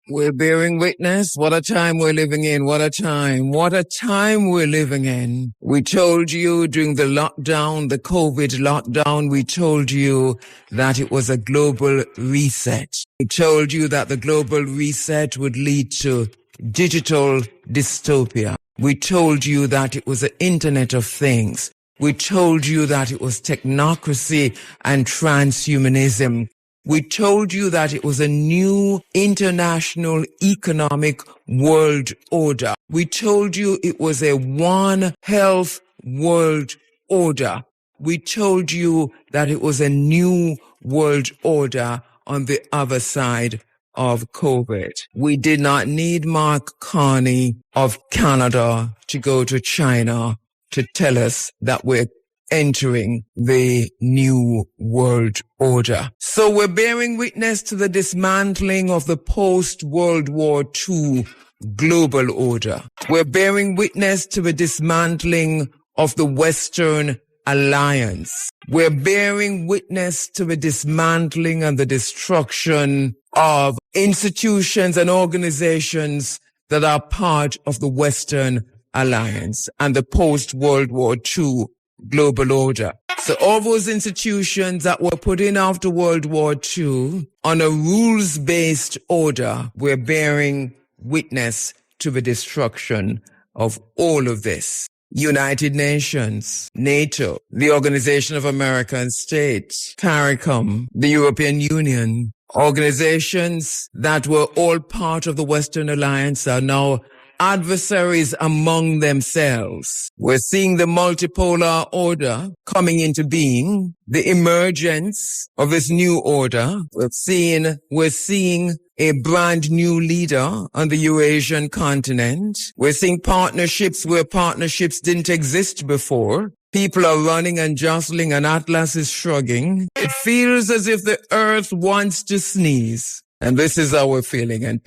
We're bearing witness. What a time we're living in. What a time. What a time we're living in. We told you during the lockdown, the COVID lockdown, we told you that it was a global reset. We told you that the global reset would lead to digital dystopia. We told you that it was the Internet of Things. We told you that it was technocracy and transhumanism. We told you that it was a new international economic world order. We told you it was a one health world order. We told you that it was a new world order on the other side of COVID. We did not need Mark Carney of Canada to go to China to tell us that we're entering the new world order. So we're bearing witness to the dismantling of the post-World War II global order. We're bearing witness to the dismantling of the Western Alliance. We're bearing witness to the dismantling and the destruction of institutions and organizations that are part of the Western Alliance and the post-World War II global order. So all those institutions that were put in after World War II on a rules-based order, we're bearing witness to the destruction of all of this. United Nations, NATO, the Organization of American States, CARICOM, the European Union, organizations that were all part of the Western Alliance are now adversaries among themselves. We're seeing the multipolar order coming into being, the emergence of this new order. We're seeing a brand new leader on the Eurasian continent. We're seeing partnerships where partnerships didn't exist before. People are running and jostling and Atlas is shrugging. It feels as if the earth wants to sneeze. And this is how we're feeling. And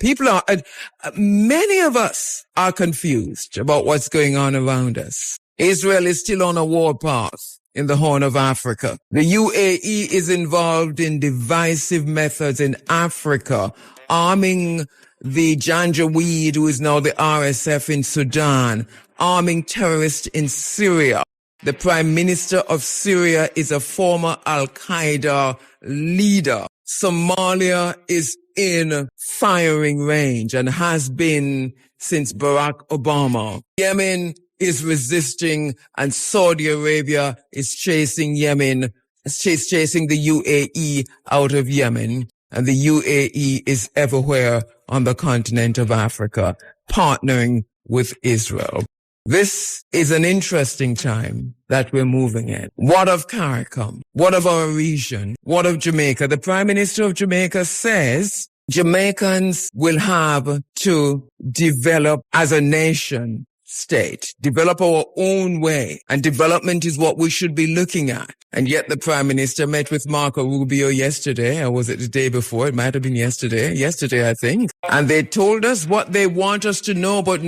many of us are confused about what's going on around us. Israel is still on a war path in the Horn of Africa. The UAE is involved in divisive methods in Africa, arming the Janjaweed, who is now the RSF in Sudan, arming terrorists in Syria. The Prime Minister of Syria is a former Al-Qaeda leader. Somalia is in firing range and has been since Barack Obama. Yemen is resisting and Saudi Arabia is chasing the UAE out of Yemen. And the UAE is everywhere on the continent of Africa, partnering with Israel. This is an interesting time that we're moving in. What of CARICOM? What of our region? What of Jamaica? The Prime Minister of Jamaica says Jamaicans will have to develop as a nation state, develop our own way, and development is what we should be looking at. And yet the Prime Minister met with Marco Rubio yesterday, or was it the day before? It might have been yesterday, I think. And they told us what they want us to know, but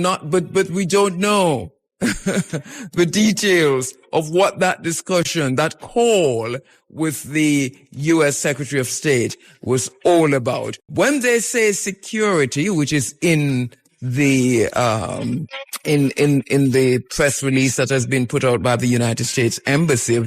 we don't know the details of what that discussion, that call with the U.S. Secretary of State was all about. When they say security, which is in the in the press release that has been put out by the United States Embassy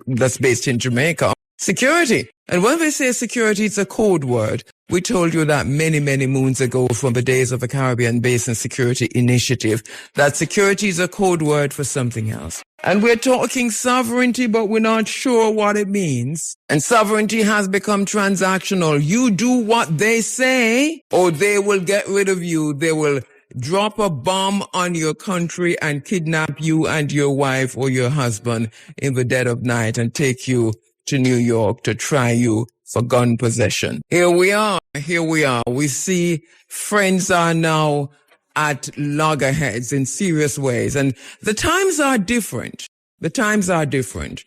that's based in Jamaica, security. And when they say security, it's a code word. We told you that many, many moons ago from the days of the Caribbean Basin Security Initiative, that security is a code word for something else. And we're talking sovereignty, but we're not sure what it means. And sovereignty has become transactional. You do what they say, or they will get rid of you. They will drop a bomb on your country and kidnap you and your wife or your husband in the dead of night and take you to New York to try you for gun possession. Here we are. We see friends are now at loggerheads in serious ways. And the times are different.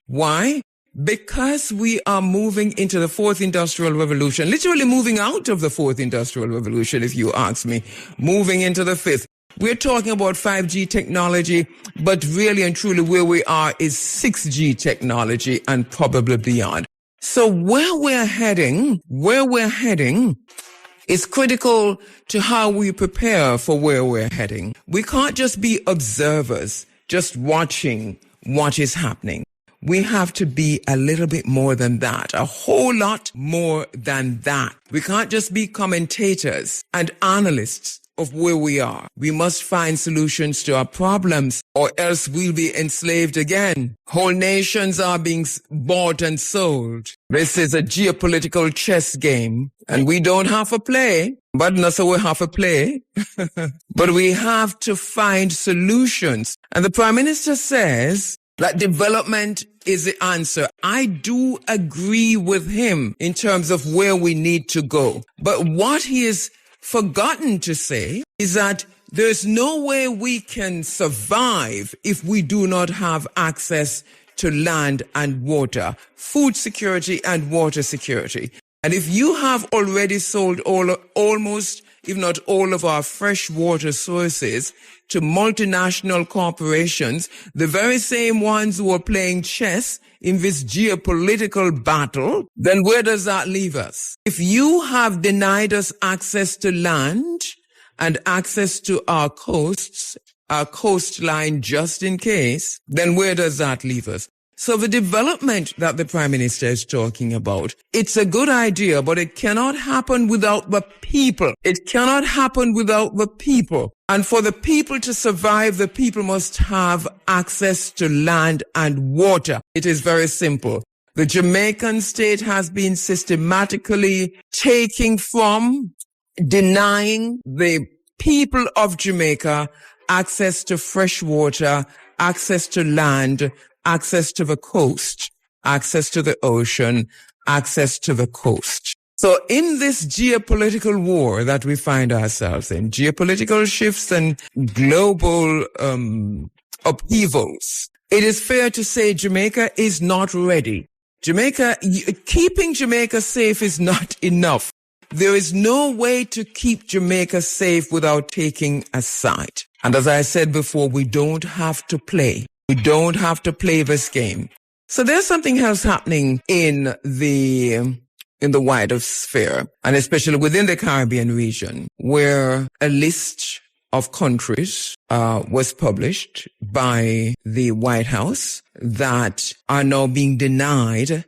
Why? Because we are moving into the fourth industrial revolution, literally moving out of the fourth industrial revolution, if you ask me, moving into the fifth. We're talking about 5G technology, but really and truly where we are is 6G technology and probably beyond. So where we're heading It's critical to how we prepare for where we're heading. We can't just be observers, just watching what is happening. We have to be a little bit more than that, a whole lot more than that. We can't just be commentators and analysts of where we are. We must find solutions to our problems, or else we'll be enslaved again. Whole nations are being bought and sold. This is a geopolitical chess game, and we don't have to play, but not so we have to play. But we have to find solutions. And the Prime Minister says that development is the answer. I do agree with him in terms of where we need to go. But what he has forgotten to say is that there's no way we can survive if we do not have access to land and water, food security and water security. And if you have already sold almost, if not all of our fresh water sources to multinational corporations, the very same ones who are playing chess in this geopolitical battle, then where does that leave us? If you have denied us access to land and access to our coasts, our coastline just in case, then where does that leave us? So the development that the Prime Minister is talking about, it's a good idea, but it cannot happen without the people. It cannot happen without the people. And for the people to survive, the people must have access to land and water. It is very simple. The Jamaican state has been systematically taking from, denying the people of Jamaica access to fresh water, access to land, access to the coast, access to the ocean, access to the coast. So in this geopolitical war that we find ourselves in, geopolitical shifts and global upheavals, it is fair to say Jamaica is not ready. Keeping Jamaica safe is not enough. There is no way to keep Jamaica safe without taking a side. And as I said before, we don't have to play. We don't have to play this game. So there's something else happening in the wider sphere, and especially within the Caribbean region, where a list of countries was published by the White House that are now being denied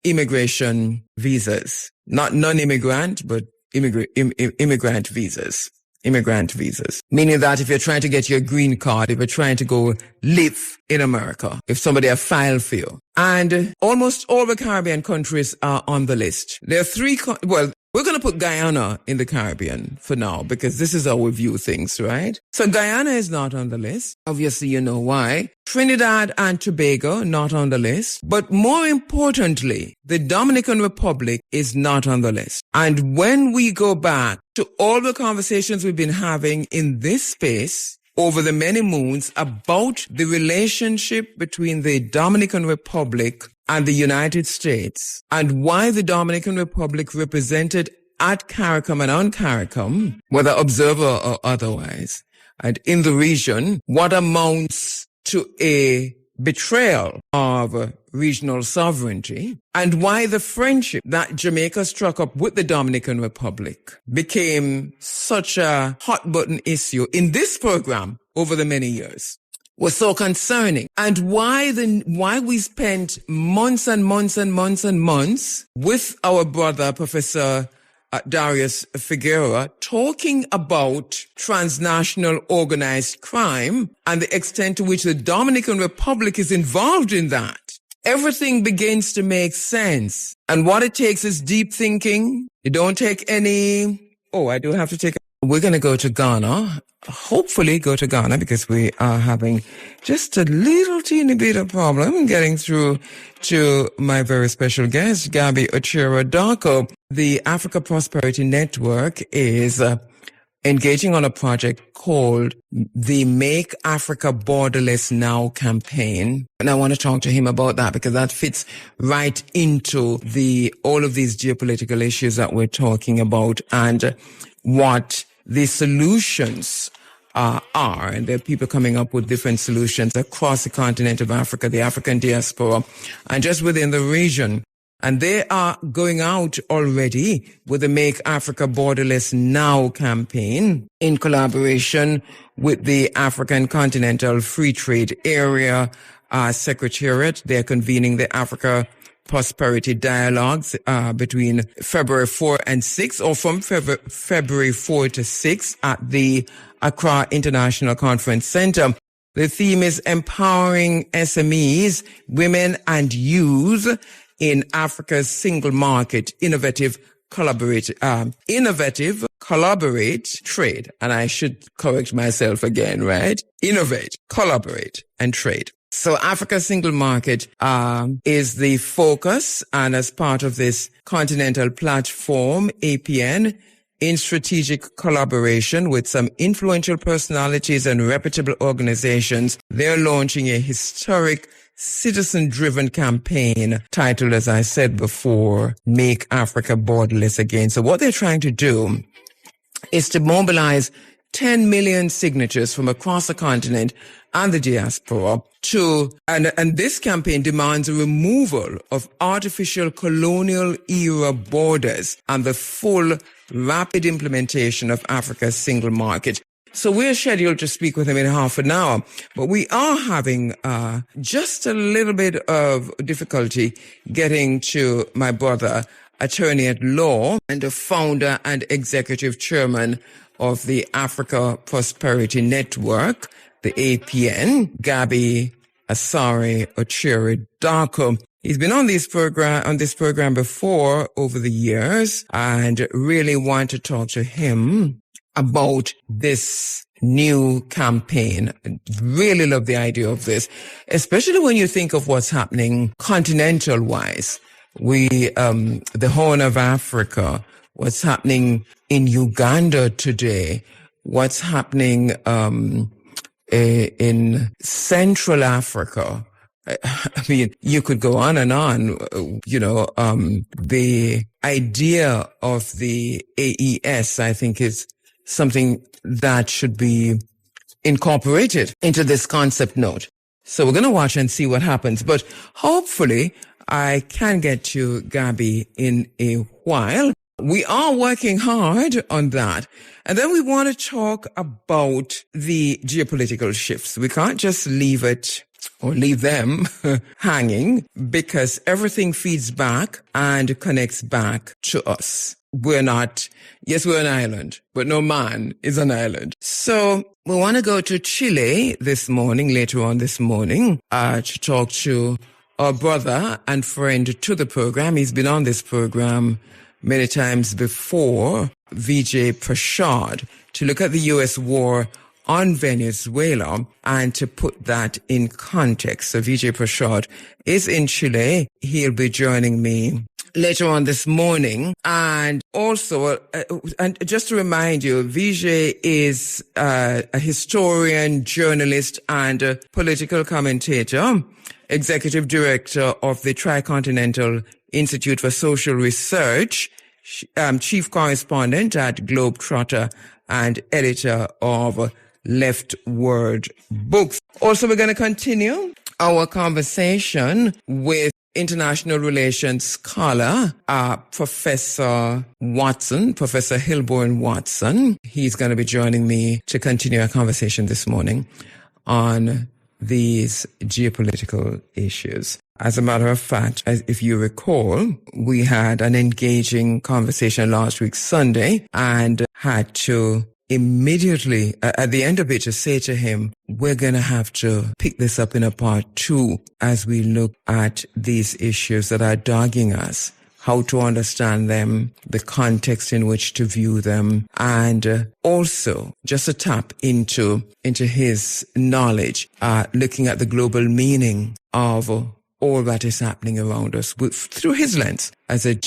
immigration visas. Not non-immigrant, but immigrant visas. Immigrant visas. Meaning that if you're trying to get your green card, if you're trying to go live in America, if somebody have filed for you. And almost all the Caribbean countries are on the list. There are three, we're going to put Guyana in the Caribbean for now because this is how we view things, right? So Guyana is not on the list. Obviously, you know why. Trinidad and Tobago, not on the list. But more importantly, the Dominican Republic is not on the list. And when we go back to all the conversations we've been having in this space over the many moons about the relationship between the Dominican Republic and the United States, and why the Dominican Republic represented at CARICOM and on CARICOM, whether observer or otherwise, and in the region, what amounts to a betrayal of regional sovereignty, and why the friendship that Jamaica struck up with the Dominican Republic became such a hot button issue in this program over the many years. Was so concerning, and why we spent months and months and months and months with our brother, Professor Darius Figueroa, talking about transnational organized crime and the extent to which the Dominican Republic is involved in that. Everything begins to make sense. And what it takes is deep thinking. You don't take any, we're going to go to Ghana. Hopefully go to Ghana because we are having just a little teeny bit of problem getting through to my very special guest, Gabby Ochiro-Darko. The Africa Prosperity Network is engaging on a project called the Make Africa Borderless Now campaign. And I want to talk to him about that because that fits right into all of these geopolitical issues that we're talking about and what the solutions are, and there are people coming up with different solutions across the continent of Africa, the African diaspora, and just within the region. And they are going out already with the Make Africa Borderless Now campaign in collaboration with the African Continental Free Trade Area Secretariat. They're convening the Africa Prosperity Dialogues between February 4 and 6, or from February 4 to 6 at the Accra International Conference Center. The theme is empowering SMEs, women and youth in Africa's single market, innovative, collaborate, trade. And I should correct myself again, right? Innovate, collaborate, and trade. So Africa's single market is the focus, and as part of this continental platform, APN, in strategic collaboration with some influential personalities and reputable organizations, they're launching a historic citizen-driven campaign titled, as I said before, Make Africa Borderless Again. So what they're trying to do is to mobilize 10 million signatures from across the continent and the diaspora and this campaign demands a removal of artificial colonial era borders and the full rapid implementation of Africa's single market. So we're scheduled to speak with him in half an hour, but we are having just a little bit of difficulty getting to my brother, attorney at law and the founder and executive chairman of the Africa Prosperity Network, the APN, Gabi Asare Ochiri Darko. He's been on this program before over the years, and really want to talk to him about this new campaign. Really love the idea of this, especially when you think of what's happening continental wise. The Horn of Africa, what's happening in Uganda today, what's happening in Central Africa. I mean, you could go on and on. The idea of the AES, I think, is something that should be incorporated into this concept note. So we're going to watch and see what happens. But hopefully I can get to Gabi in a while. We are working hard on that. And then we want to talk about the geopolitical shifts. We can't just leave them hanging, because everything feeds back and connects back to us. We're an island, but no man is an island. So we want to go to Chile later on this morning, to talk to our brother and friend to the program. He's been on this program many times before, Vijay Prashad, to look at the U.S. war on Venezuela and to put that in context. So Vijay Prashad is in Chile. He'll be joining me later on this morning. And also, and just to remind you, Vijay is a historian, journalist, and a political commentator, executive director of the Tricontinental Institute for Social Research, chief correspondent at Globetrotter, and editor of Leftward Books. Also, we're going to continue our conversation with international relations scholar, Professor Hilborn Watson. He's going to be joining me to continue our conversation this morning on these geopolitical issues. As a matter of fact, if you recall, we had an engaging conversation last week, Sunday, and had to immediately, at the end of it, to say to him, we're going to have to pick this up in a part 2 as we look at these issues that are dogging us, how to understand them, the context in which to view them, and also just to tap into his knowledge, looking at the global meaning of all that is happening around us through his lens as an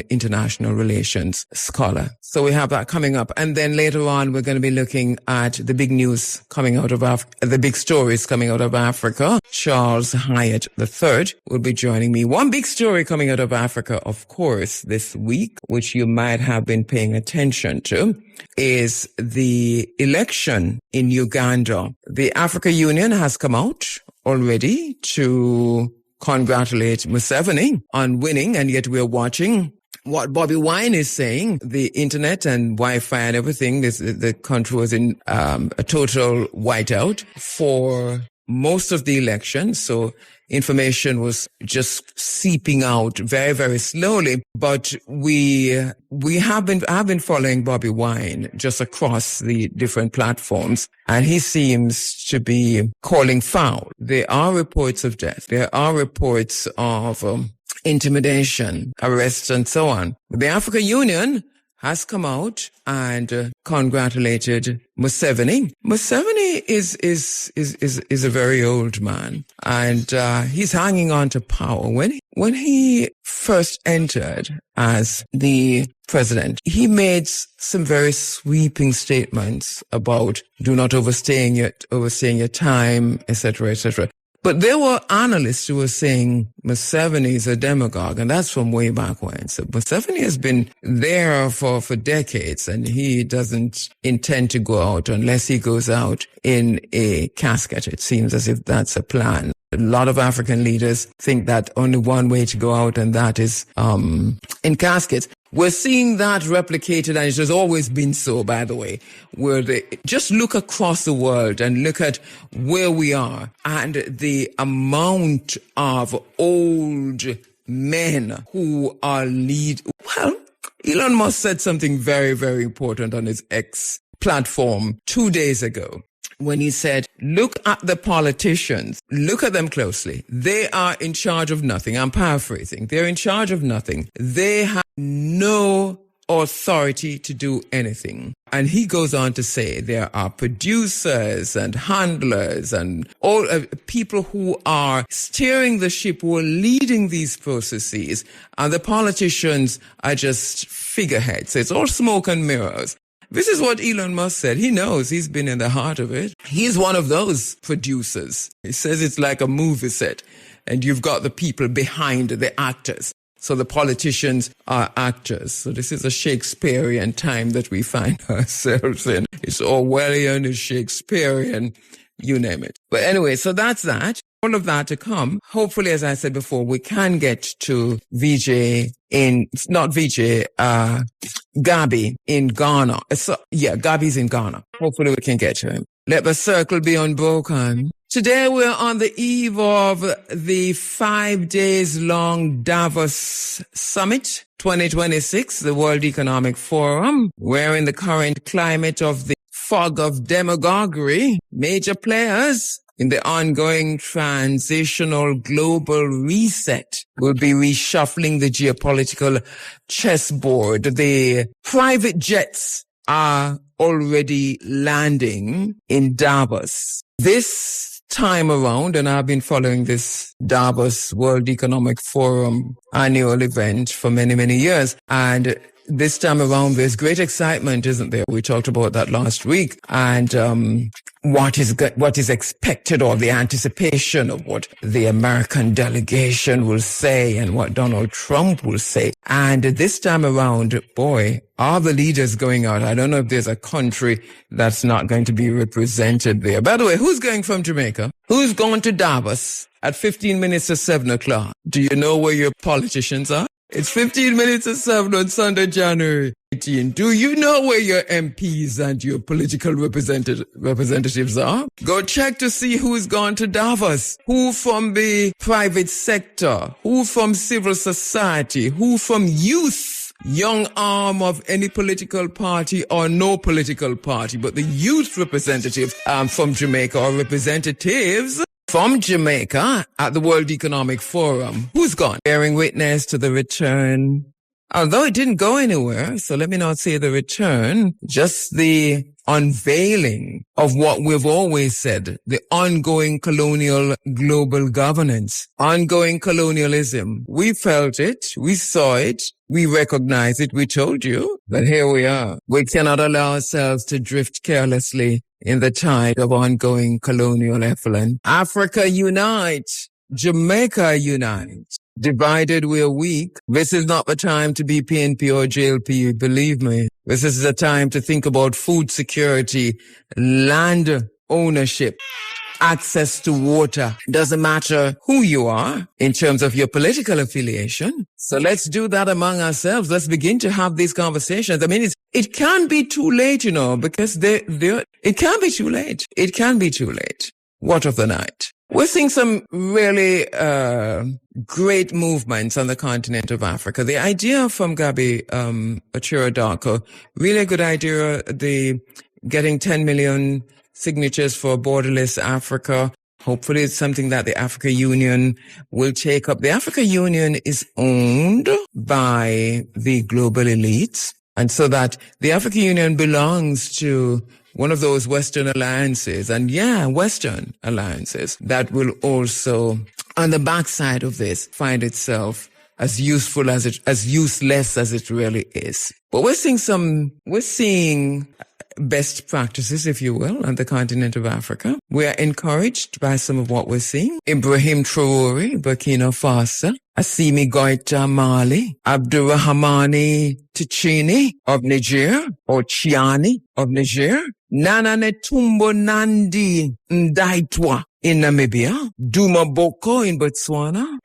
international relations scholar. So we have that coming up. And then later on, we're going to be looking at the big news coming out of the big stories coming out of Africa. Charles Hyatt III will be joining me. One big story coming out of Africa, of course, this week, which you might have been paying attention to, is the election in Uganda. The Africa Union has come out already to congratulate Museveni on winning, and yet we're watching what Bobby Wine is saying. The internet and Wi-Fi and everything, the country was in a total whiteout for most of the election. So information was just seeping out very, very slowly. But I've been following Bobby Wine just across the different platforms, and he seems to be calling foul. There are reports of death. There are reports of intimidation, arrests, and so on. The African Union has come out and congratulated Museveni. Museveni is a very old man, and he's hanging on to power. When he first entered as the president, he made some very sweeping statements about do not overstaying your time, etc., etc. But there were analysts who were saying Museveni is a demagogue, and that's from way back when. So Museveni has been there for decades, and he doesn't intend to go out unless he goes out in a casket. It seems as if that's a plan. A lot of African leaders think that only one way to go out, and that is in caskets. We're seeing that replicated, and it has always been so, by the way, where just look across the world and look at where we are and the amount of old men who are Elon Musk said something very, very important on his X platform 2 days ago, when he said, look at the politicians, look at them closely. They are in charge of nothing. I'm paraphrasing. They're in charge of nothing. They have no authority to do anything. And he goes on to say there are producers and handlers and all people who are steering the ship, who are leading these processes. And the politicians are just figureheads. So it's all smoke and mirrors. This is what Elon Musk said. He knows. He's been in the heart of it. He's one of those producers. He says it's like a movie set, and you've got the people behind the actors. So the politicians are actors. So this is a Shakespearean time that we find ourselves in. It's Orwellian, it's Shakespearean, you name it. But anyway, so that's that. All of that to come. Hopefully, as I said before, we can get to Gabi in Ghana. Gabi's in Ghana. Hopefully we can get to him. Let the circle be unbroken. Today we're on the eve of the 5 days long Davos Summit 2026, the World Economic Forum. We're in the current climate of the fog of demagoguery. Major players in the ongoing transitional global reset will be reshuffling the geopolitical chessboard. The private jets are already landing in Davos. This time around, and I've been following this Davos World Economic Forum annual event for many, many years, and this time around, there's great excitement, isn't there? We talked about that last week. And what is expected, or the anticipation of what the American delegation will say and what Donald Trump will say. And this time around, boy, are the leaders going out. I don't know if there's a country that's not going to be represented there. By the way, who's going from Jamaica? Who's going to Davos at 15 minutes to 7 o'clock? Do you know where your politicians are? It's 15 minutes to 7 on Sunday, January 18. Do you know where your MPs and your political representatives are? Go check to see who's gone to Davos. Who from the private sector? Who from civil society? Who from youth? Young arm of any political party or no political party, but the youth representatives from Jamaica, or representatives from Jamaica at the World Economic Forum. Who's gone? Bearing witness to the return, although it didn't go anywhere, so let me not say the return, just the unveiling of what we've always said, the ongoing colonial global governance, ongoing colonialism. We felt it, we saw it, we recognize it, we told you, but here we are. We cannot allow ourselves to drift carelessly in the tide of ongoing colonial effluent. Africa unite. Jamaica unite. Divided we're weak. This is not the time to be PNP or JLP, believe me. This is the time to think about food security, land ownership, access to water. Doesn't matter who you are in terms of your political affiliation. So let's do that among ourselves. Let's begin to have these conversations. I mean, it can be too late, because it can be too late. It can be too late. What of the night? We're seeing some really great movements on the continent of Africa. The idea from Gabi Achira-Darko, really a good idea, the getting 10 million signatures for borderless Africa. Hopefully it's something that the Africa Union will take up. The Africa Union is owned by the global elites. And so that the African Union belongs to one of those Western alliances, and Western alliances that will also, on the backside of this, find itself as useless as it really is. But we're seeing best practices, if you will, on the continent of Africa. We are encouraged by some of what we're seeing. Ibrahim Traore, Burkina Faso, Assimi Goïta, Mali, Abdurrahmani Tichini of Niger, or Chiani of Niger, Nana Netumbo Nandi Ndaitwa in Namibia, Duma Boko in Botswana,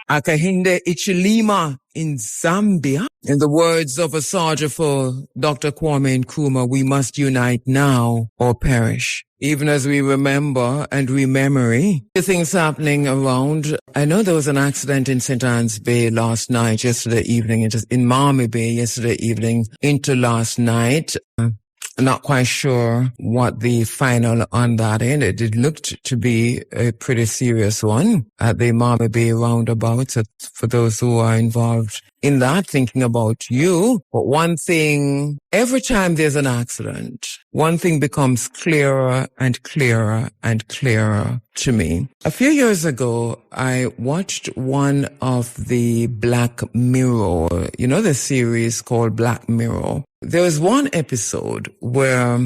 Akahinde Ichilima in Zambia. In the words of a sergeant for Dr. Kwame Nkrumah, we must unite now or perish. Even as we remember and rememory the things happening around. I know there was an accident in St. Anne's Bay yesterday evening, in Marmy Bay yesterday evening into last night. Not quite sure what the final on that ended. It looked to be a pretty serious one at the Marmy Bay roundabout. So for those who are involved in that, thinking about you. But one thing, every time there's an accident, one thing becomes clearer and clearer and clearer to me. A few years ago, I watched one of the Black Mirror, the series called Black Mirror. There was one episode where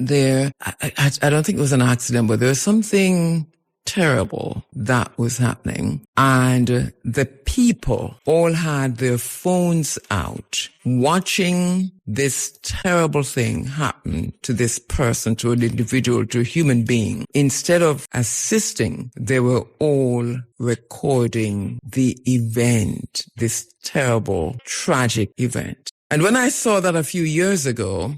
I don't think it was an accident, but there was something terrible that was happening. And the people all had their phones out watching this terrible thing happen to this person, to an individual, to a human being. Instead of assisting, they were all recording the event, this terrible, tragic event. And when I saw that a few years ago,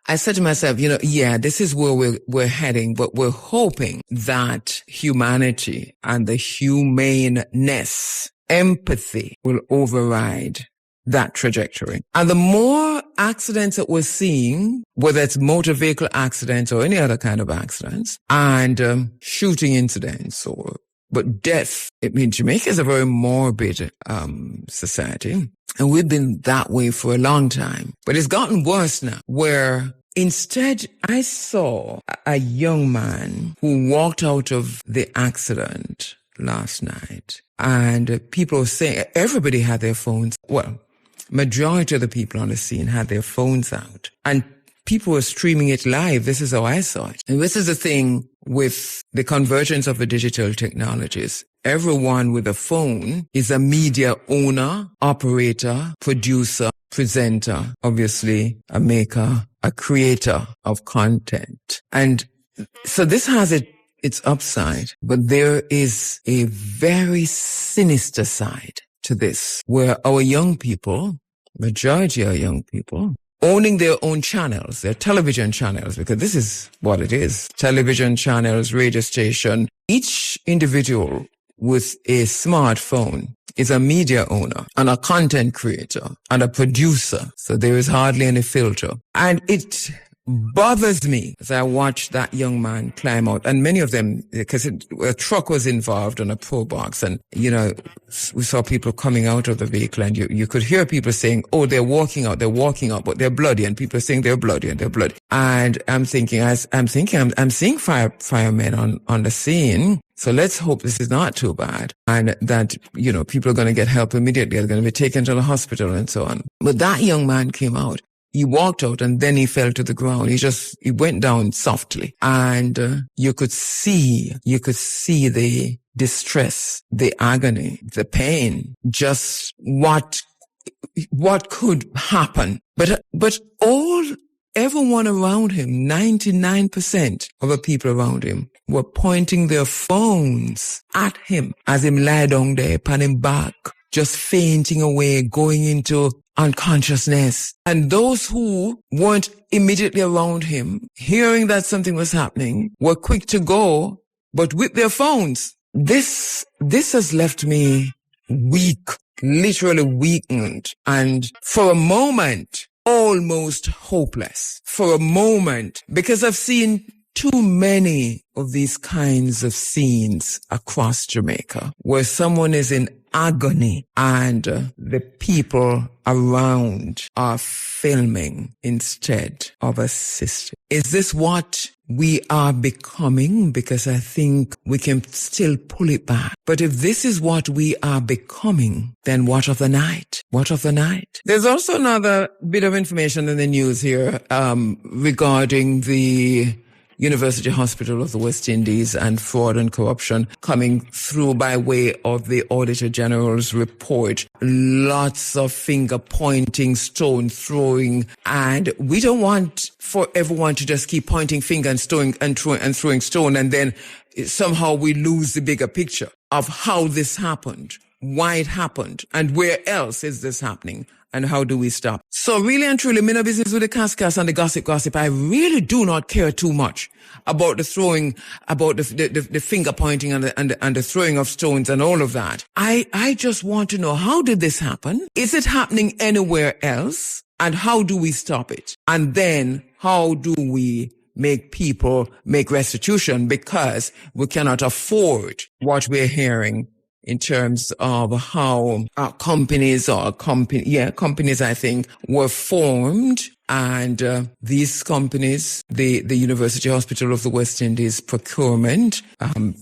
I said to myself, this is where we're heading, but we're hoping that humanity and the humaneness, empathy will override that trajectory. And the more accidents that we're seeing, whether it's motor vehicle accidents or any other kind of accidents, and shooting incidents but death. Jamaica is a very morbid society, and we've been that way for a long time. But it's gotten worse now, where instead I saw a young man who walked out of the accident last night, and people were saying, everybody had their phones. Well, majority of the people on the scene had their phones out, and people were streaming it live. This is how I saw it. And this is the thing with the convergence of the digital technologies. Everyone with a phone is a media owner, operator, producer, presenter, obviously a maker, a creator of content. And so this has its upside, but there is a very sinister side to this, where our young people, majority of young people, owning their own channels, their television channels, because this is what it is. Television channels, radio station. Each individual with a smartphone is a media owner and a content creator and a producer. So there is hardly any filter. And it bothers me as I watch that young man climb out, and many of them, because a truck was involved on a pro box, and we saw people coming out of the vehicle, and you could hear people saying, "Oh, they're walking out, but they're bloody," and people are saying they're bloody and they're bloody. And I'm seeing firemen on the scene. So let's hope this is not too bad, and that, people are going to get help immediately. They're going to be taken to the hospital and so on. But that young man came out. He walked out and then he fell to the ground. He went down softly, and you could see the distress, the agony, the pain, just what could happen. But everyone around him, 99% of the people around him were pointing their phones at him as him lie down there upon him back, just fainting away, going into unconsciousness. And those who weren't immediately around him, hearing that something was happening, were quick to go, but with their phones. This has left me weak, literally weakened, and for a moment, almost hopeless. For a moment, because I've seen too many of these kinds of scenes across Jamaica where someone is in agony and the people around are filming instead of assisting. Is this what we are becoming? Because I think we can still pull it back. But if this is what we are becoming, then what of the night? What of the night? There's also another bit of information in the news here regarding the University Hospital of the West Indies and fraud and corruption coming through by way of the Auditor General's report. Lots of finger pointing, stone throwing, and we don't want for everyone to just keep pointing finger and throwing stone, and then somehow we lose the bigger picture of how this happened, why it happened, and where else is this happening. And how do we stop? So really and truly, me no business with the cascas and the gossip. I really do not care too much about the throwing, about the finger pointing and the throwing of stones and all of that. I just want to know, how did this happen? Is it happening anywhere else? And how do we stop it? And then how do we make people make restitution? Because we cannot afford what we're hearing in terms of how companies, I think, were formed. And these companies, the University Hospital of the West Indies procurement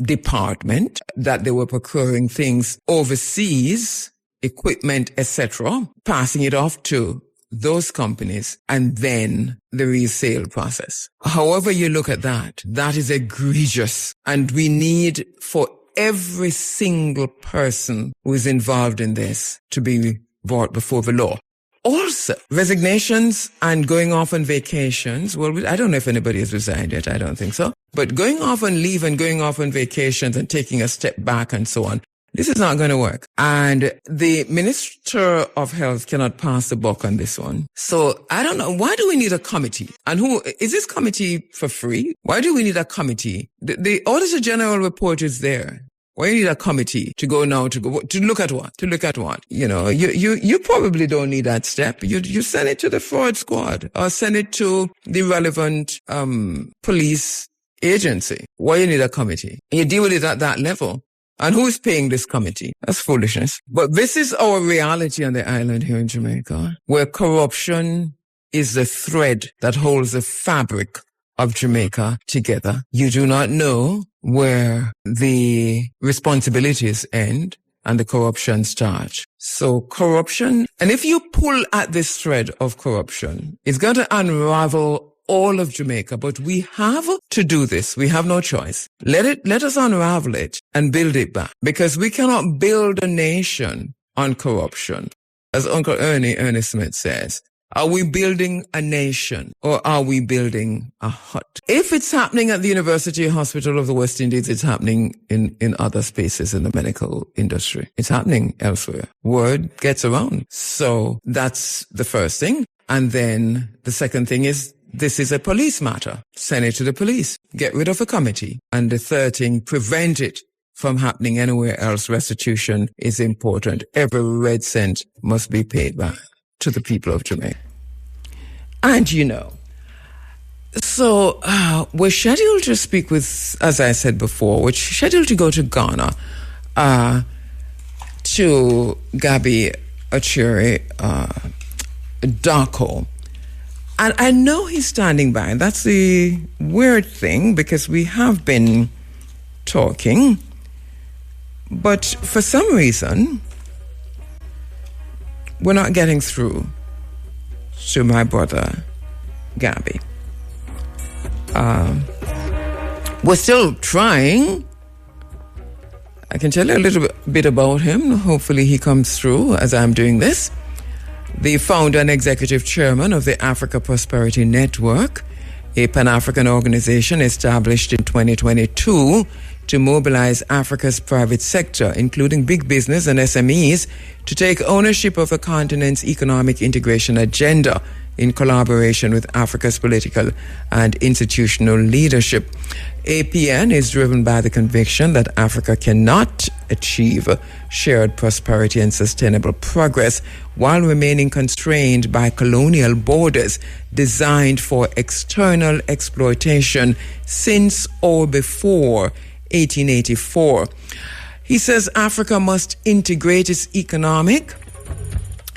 department, that they were procuring things overseas, equipment, etc., passing it off to those companies, and then the resale process. However you look at that, that is egregious. And we need for every single person who is involved in this to be brought before the law. Also, resignations and going off on vacations. Well, I don't know if anybody has resigned yet. I don't think so. But going off on leave and going off on vacations and taking a step back and so on, this is not going to work. And the Minister of Health cannot pass the buck on this one. So I don't know. Why do we need a committee? And who is this committee for free? Why do we need a committee? The Auditor General report is there. Why do you need a committee to go now to look at what? To look at what? You know, you probably don't need that step. You send it to the fraud squad or send it to the relevant, police agency. Why you need a committee? You deal with it at that level. And who is paying this committee? That's foolishness. But this is our reality on the island here in Jamaica, where corruption is the thread that holds the fabric of Jamaica together. You do not know where the responsibilities end and the corruption starts. So corruption, and if you pull at this thread of corruption, it's going to unravel all of Jamaica, but we have to do this. We have no choice. Let us unravel it and build it back, because we cannot build a nation on corruption. As Uncle Ernie Smith says, are we building a nation or are we building a hut? If it's happening at the University Hospital of the West Indies, it's happening in other spaces in the medical industry. It's happening elsewhere. Word gets around. So that's the first thing. And then the second thing is, this is a police matter. Send it to the police. Get rid of a committee. And the third thing, prevent it from happening anywhere else. Restitution is important. Every red cent must be paid back to the people of Jamaica. And so we're scheduled to speak with, as I said before, we're scheduled to go to Ghana to Gabby Achiri Darko. And I know he's standing by. That's the weird thing, because we have been talking, but for some reason, we're not getting through to my brother, Gabby. We're still trying. I can tell you a little bit about him. Hopefully he comes through as I'm doing this. The founder and executive chairman of the Africa Prosperity Network a Pan-African organization established in 2022 to mobilize Africa's private sector, including big business and SMEs, to take ownership of the continent's economic integration agenda in collaboration with Africa's political and institutional leadership. APN is driven by the conviction that Africa cannot achieve shared prosperity and sustainable progress while remaining constrained by colonial borders designed for external exploitation since or before 1884. He says Africa must integrate its economic,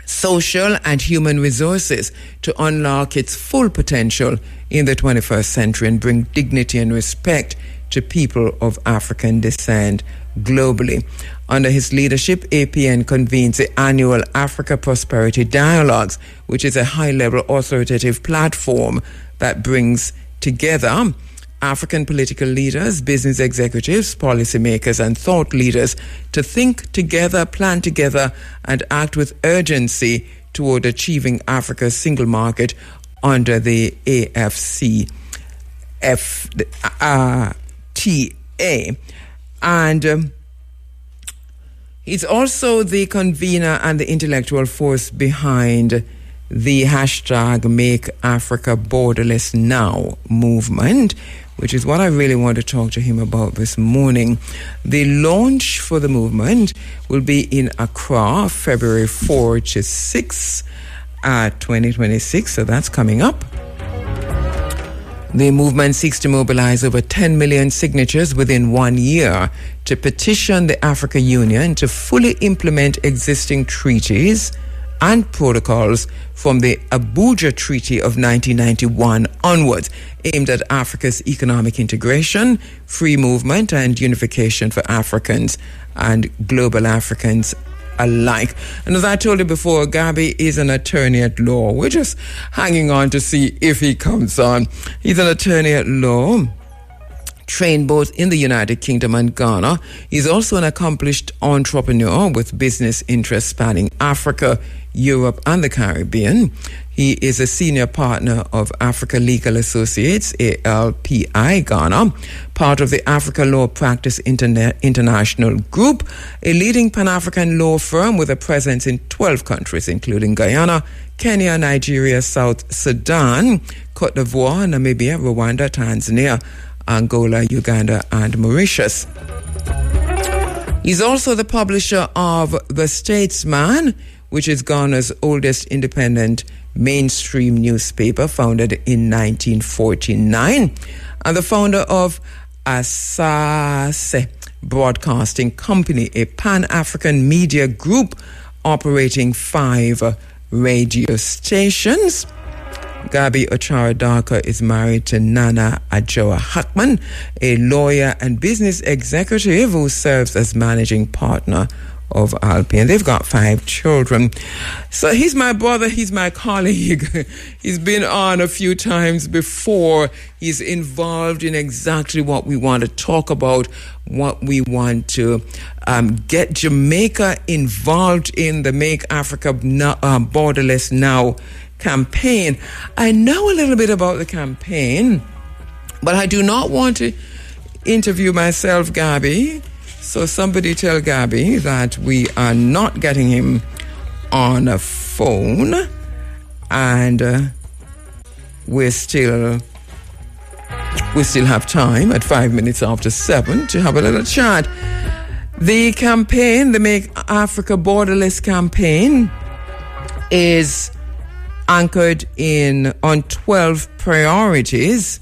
social and human resources to unlock its full potential in the 21st century and bring dignity and respect to people of African descent globally. Under his leadership, APN convenes the annual Africa Prosperity Dialogues, which is a high-level authoritative platform that brings together African political leaders, business executives, policymakers, and thought leaders to think together, plan together, and act with urgency toward achieving Africa's single market under the AFCFTA. And he's also the convener and the intellectual force behind the hashtag Make Africa Borderless Now movement, which is what I really want to talk to him about this morning. The launch for the movement will be in Accra, February 4 to 6, 2026, so that's coming up. The movement seeks to mobilize over 10 million signatures within 1 year to petition the African Union to fully implement existing treaties and protocols from the Abuja Treaty of 1991 onwards, aimed at Africa's economic integration, free movement, and unification for Africans and global Africans alike. And as I told you before, Gabi is an attorney at law. We're just hanging on to see if he comes on. He's an attorney at law, trained both in the United Kingdom and Ghana. He's also an accomplished entrepreneur with business interests spanning Africa, Europe, and the Caribbean. He is a senior partner of Africa Legal Associates, ALPI Ghana, part of the Africa Law Practice International Group, a leading Pan-African law firm with a presence in 12 countries, including Guyana, Kenya, Nigeria, South Sudan, Cote d'Ivoire, Namibia, Rwanda, Tanzania, Angola, Uganda, and Mauritius. He's also the publisher of The Statesman, which is Ghana's oldest independent mainstream newspaper, founded in 1949, and the founder of Asase Broadcasting Company, a Pan-African media group operating 5 radio stations. Gabi Ochara-Darker is married to Nana Ajoa Hackman, a lawyer and business executive who serves as managing partner of Alpi, and they've got 5 children. So he's my brother, he's my colleague. He's been on a few times before. He's involved in exactly what we want to talk about, what we want to get Jamaica involved in the Make Africa Borderless Now campaign. I know a little bit about the campaign, but I do not want to interview myself, Gabi. So somebody tell Gabi that we are not getting him on a phone, and we still have time at 5 minutes after 7 to have a little chat. The campaign, the Make Africa Borderless campaign, is anchored on 12 priorities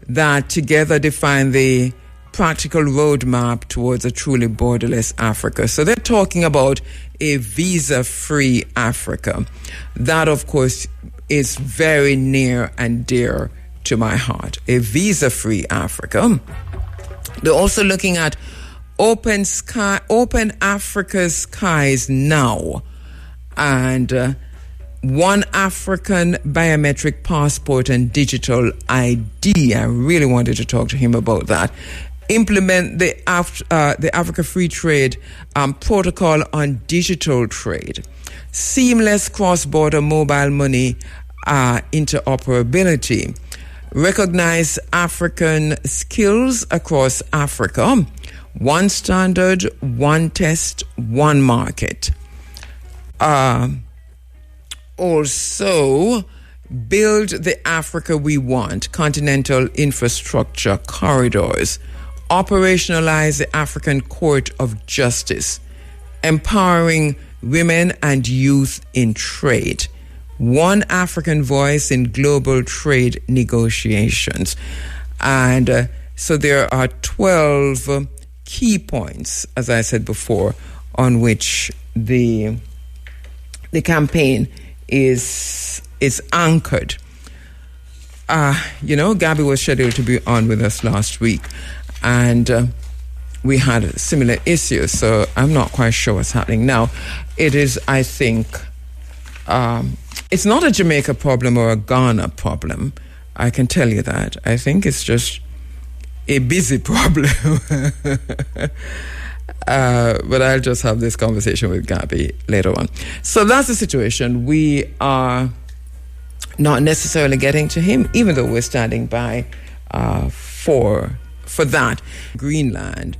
that together define the practical roadmap towards a truly borderless Africa. So they're talking about a visa-free Africa. That, of course, is very near and dear to my heart. A visa-free Africa. They're also looking at open Africa's skies now, and one African biometric passport and digital ID. I really wanted to talk to him about that. Implement the Africa Free Trade Protocol on digital trade. Seamless cross-border mobile money interoperability. recognize African skills across Africa. One standard, one test, one market. Also, build the Africa we want, continental infrastructure corridors. Operationalize the African Court of Justice. Empowering women and youth in trade. One African voice in global trade negotiations. And so there are 12 key points, as I said before, on which the campaign is anchored. Gabby was scheduled to be on with us last week, and we had similar issues, so I'm not quite sure what's happening now. It is, I think, it's not a Jamaica problem or a Ghana problem. I can tell you that. I think it's just a busy problem. But I'll just have this conversation with Gabby later on. So that's the situation. We are not necessarily getting to him, even though we're standing by for that. Greenland.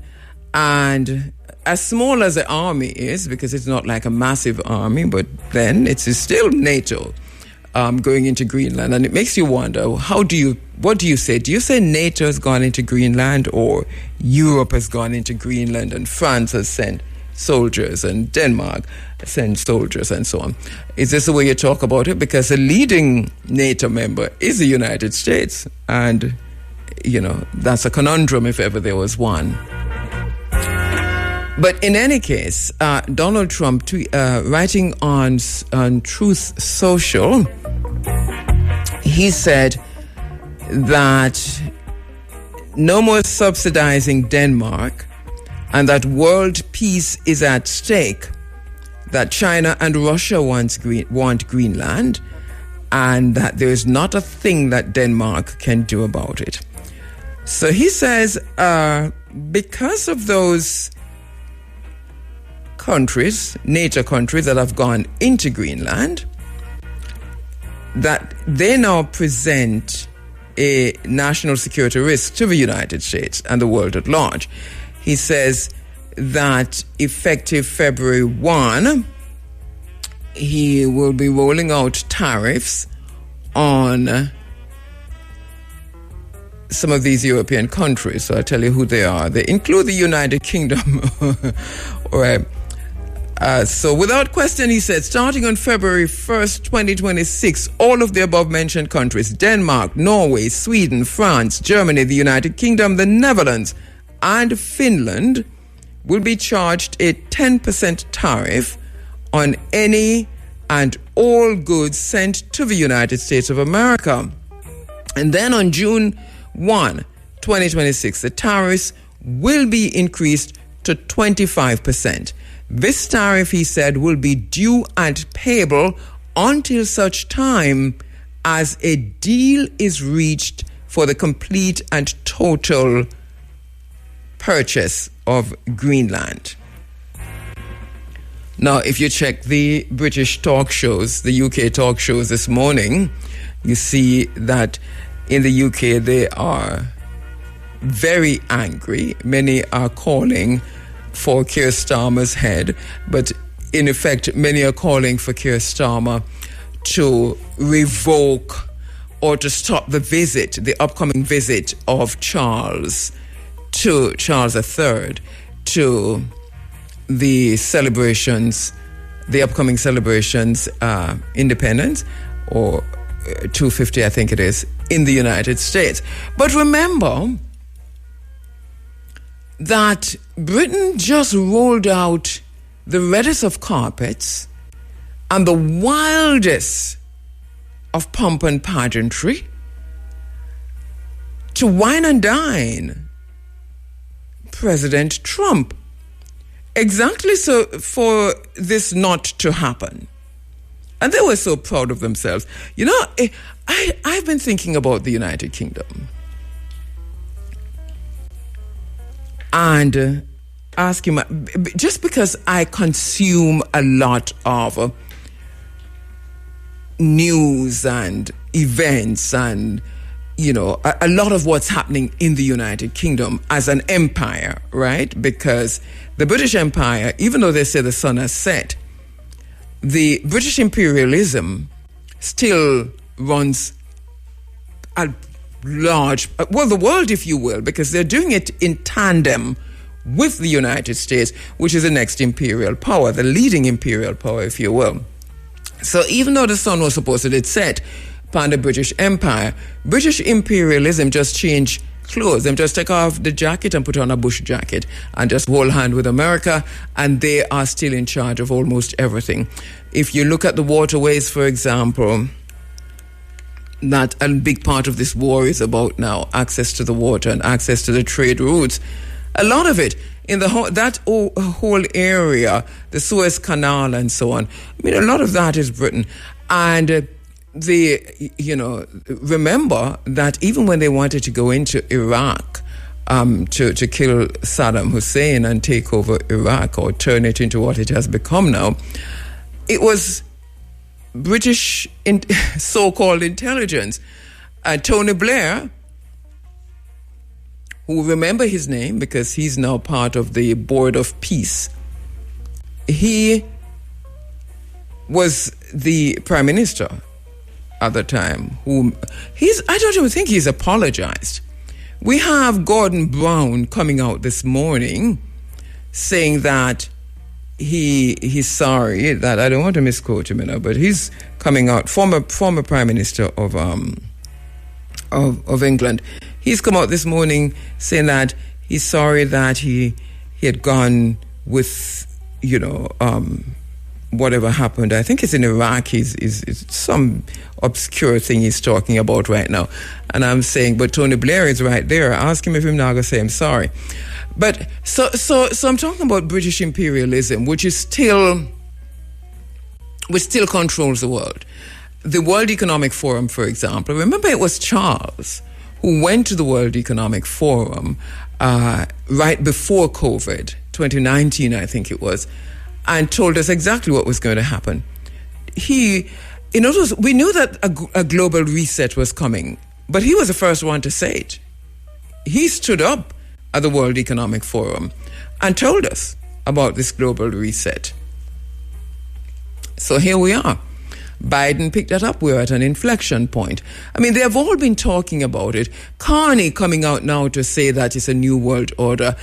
And as small as the army is, because it's not like a massive army, but then it's still NATO going into Greenland. And it makes you wonder, what do you say? Do you say NATO has gone into Greenland, or Europe has gone into Greenland and France has sent soldiers and Denmark sent soldiers and so on? Is this the way you talk about it? Because a leading NATO member is the United States. And, that's a conundrum if ever there was one. But in any case, Donald Trump, writing on Truth Social, he said that no more subsidizing Denmark, and that world peace is at stake, that China and Russia want Greenland, and that there is not a thing that Denmark can do about it. So he says, because of those countries, NATO countries that have gone into Greenland, that they now present a national security risk to the United States and the world at large. He says that effective February 1, he will be rolling out tariffs on some of these European countries. So I'll tell you who they are. They include the United Kingdom. All right. So without question, he said, starting on February 1st, 2026, all of the above-mentioned countries, Denmark, Norway, Sweden, France, Germany, the United Kingdom, the Netherlands, and Finland will be charged a 10% tariff on any and all goods sent to the United States of America. And then on June 1, 2026, the tariffs will be increased to 25%. This tariff, he said, will be due and payable until such time as a deal is reached for the complete and total purchase of Greenland. Now, if you check the British talk shows, the UK talk shows this morning, you see that in the UK they are very angry. Many are calling for Keir Starmer's head, but in effect, many are calling for Keir Starmer to revoke or to stop the upcoming visit of Charles III to the upcoming celebrations, independence, or 250, I think it is, in the United States. But remember that Britain just rolled out the reddest of carpets and the wildest of pomp and pageantry to wine and dine President Trump. Exactly so for this not to happen. And they were so proud of themselves. I've been thinking about the United Kingdom. And asking, just because I consume a lot of news and events and a lot of what's happening in the United Kingdom as an empire, right? Because the British Empire, even though they say the sun has set, the British imperialism still runs a large, the world, if you will, because they're doing it in tandem with the United States, which is the next imperial power, the leading imperial power, if you will. So even though the sun was supposed to set upon the British Empire, British imperialism just changed clothes. Them just take off the jacket and put on a bush jacket and just hold hand with America, and they are still in charge of almost everything. If you look at the waterways, for example, that a big part of this war is about now, access to the water and access to the trade routes. A lot of it in the whole area, the Suez Canal and so on. I mean, a lot of that is Britain. And remember that even when they wanted to go into Iraq to kill Saddam Hussein and take over Iraq or turn it into what it has become now, it was British so-called intelligence. Tony Blair, who remember his name because he's now part of the Board of Peace, he was the Prime Minister at the time. I don't even think he's apologized. We have Gordon Brown coming out this morning saying that he's sorry, that I don't want to misquote him, but he's coming out, former Prime Minister of England. He's come out this morning saying that he's sorry that he had gone with, whatever happened. I think it's in Iraq. It's some obscure thing he's talking about right now. And I'm saying, but Tony Blair is right there. Ask him if he's not going to say I'm sorry. But so I'm talking about British imperialism, which still controls the world. The World Economic Forum, for example, remember it was Charles who went to the World Economic Forum right before COVID, 2019, I think it was, and told us exactly what was going to happen. We knew that a global reset was coming, but he was the first one to say it. He stood up at the World Economic Forum and told us about this global reset. So here we are. Biden picked that up. We're at an inflection point. I mean, they have all been talking about it. Carney coming out now to say that it's a new world order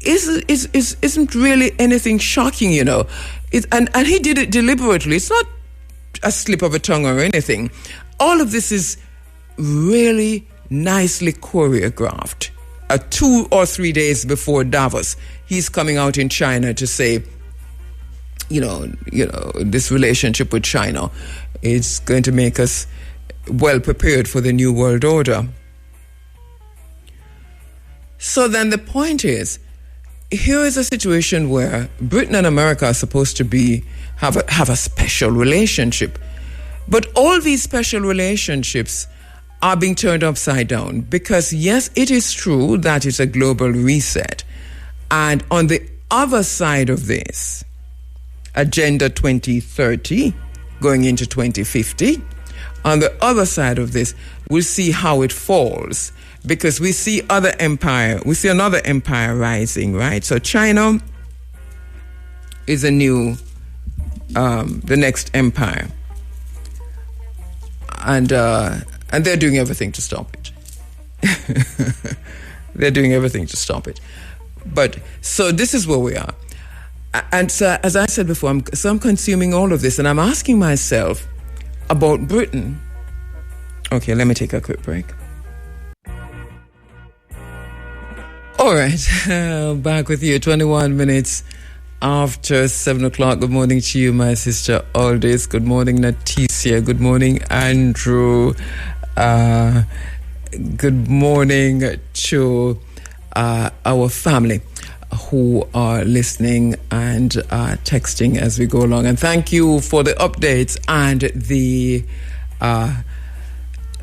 isn't really anything shocking, and he did it deliberately. It's not a slip of a tongue or anything. All of this is really nicely choreographed. 2 or 3 days before Davos, he's coming out in China to say, this relationship with China is going to make us well prepared for the new world order. So then the point is, here is a situation where Britain and America are supposed to have a special relationship. But all these special relationships are being turned upside down because, yes, it is true that it's a global reset. And on the other side of this, Agenda 2030 going into 2050, on the other side of this, we'll see how it falls because we see another empire rising, right? So China is the next empire. And they're doing everything to stop it. They're doing everything to stop it. But so this is where we are. And so, as I said before, I'm consuming all of this, and I'm asking myself about Britain. Okay, let me take a quick break. All right, back with you, 21 minutes after 7 o'clock. Good morning to you, my sister Aldis. Good morning, Naticia. Good morning, Andrew. Good morning to our family who are listening and texting as we go along. And thank you for the updates and the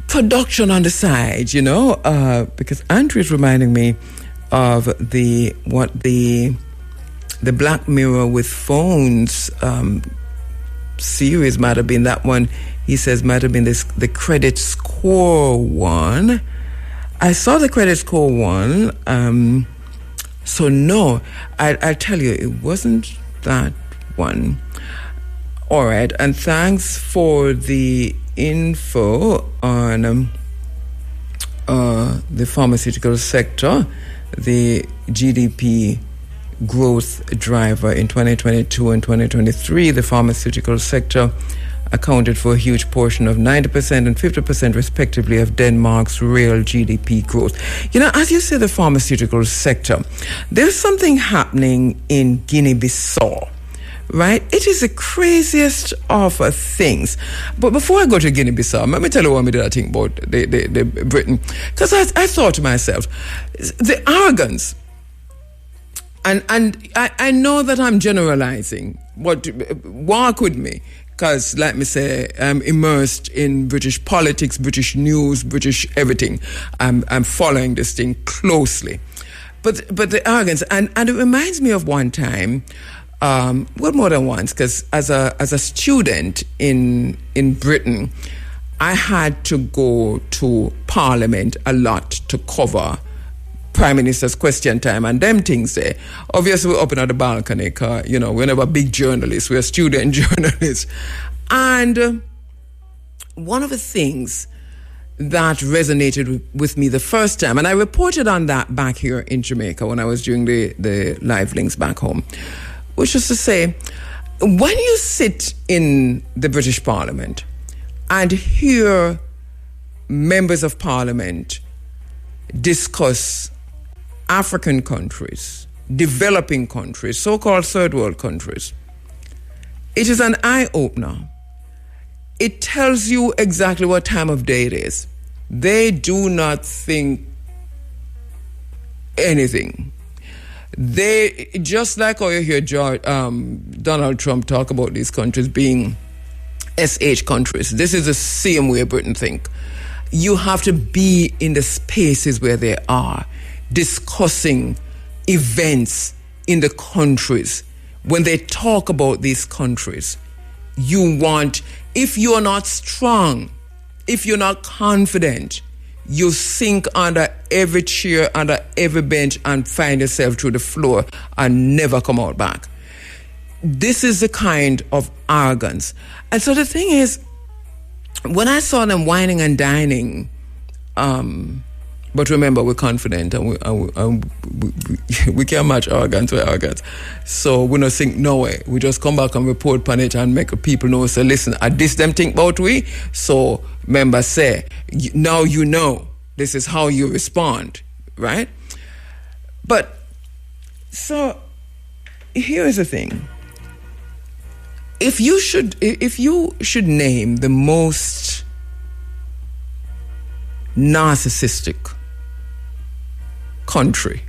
production on the side, because Andrew is reminding me of the Black Mirror with phones series, might have been that one. He says might have been the credit score one. I saw the credit score one. So no, I'll tell you, it wasn't that one. All right, and thanks for the info on the pharmaceutical sector, the GDP growth driver in 2022 and 2023. The pharmaceutical sector accounted for a huge portion of 90% and 50% respectively of Denmark's real GDP growth. You know, as you say, the pharmaceutical sector, there's something happening in Guinea-Bissau, right? It is the craziest of things. But before I go to Guinea-Bissau, let me tell you what I did I think about the Britain. Because I thought to myself, the arrogance, and I know that I'm generalizing, walk with me. Because, like me say, I'm immersed in British politics, British news, British everything. I'm following this thing closely. But the arrogance, and it reminds me of one time, well, more than once, because as a student in Britain, I had to go to Parliament a lot to cover Prime Minister's question time and them things there. Obviously, we're up in the balcony, cause, you know, we're never big journalists, we're student journalists. And one of the things that resonated with me the first time, and I reported on that back here in Jamaica when I was doing the live links back home, which was to say, when you sit in the British Parliament and hear members of Parliament discuss African countries, developing countries, so-called third world countries, it is an eye-opener. It tells you exactly what time of day it is. They do not think anything. They, just like how you hear Donald Trump talk about these countries being SH countries, this is the same way Britain think. You have to be in the spaces where they are, discussing events in the countries. When they talk about these countries, you want, if you're not strong, if you're not confident, you sink under every chair, under every bench, and find yourself through the floor and never come out back. This is the kind of arrogance. And so the thing is, when I saw them whining and dining, but remember, we're confident and we can't match arrogance with arrogance. So we don't think no way. We just come back and report on it and make people know. So listen, at this them think about we. So members say, now you know, this is how you respond, right? But so here is the thing. If you should name the most narcissistic country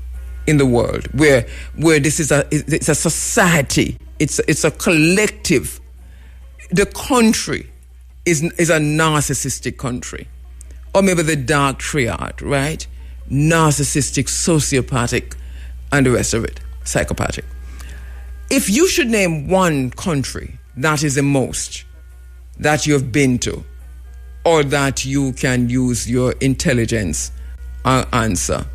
in the world, where this is it's a society, it's a collective. The country is a narcissistic country, or maybe the dark triad, right? Narcissistic, sociopathic, and the rest of it, psychopathic. If you should name one country that is the most that you've been to, or that you can use your intelligence and answer,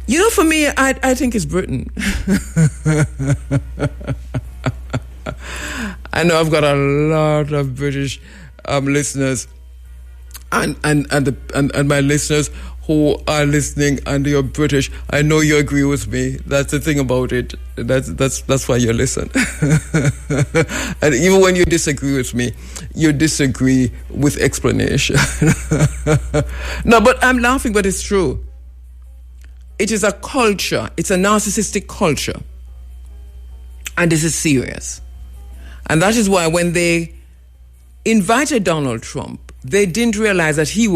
you know, for me, I think it's Britain. I know I've got a lot of British listeners, and my listeners who are listening and you're British. I know you agree with me. That's the thing about it. That's why you listen. And even when you disagree with me, you disagree with explanation. No, but I'm laughing, but it's true. It is a culture. It's a narcissistic culture. And this is serious. And that is why when they invited Donald Trump, they didn't realize that he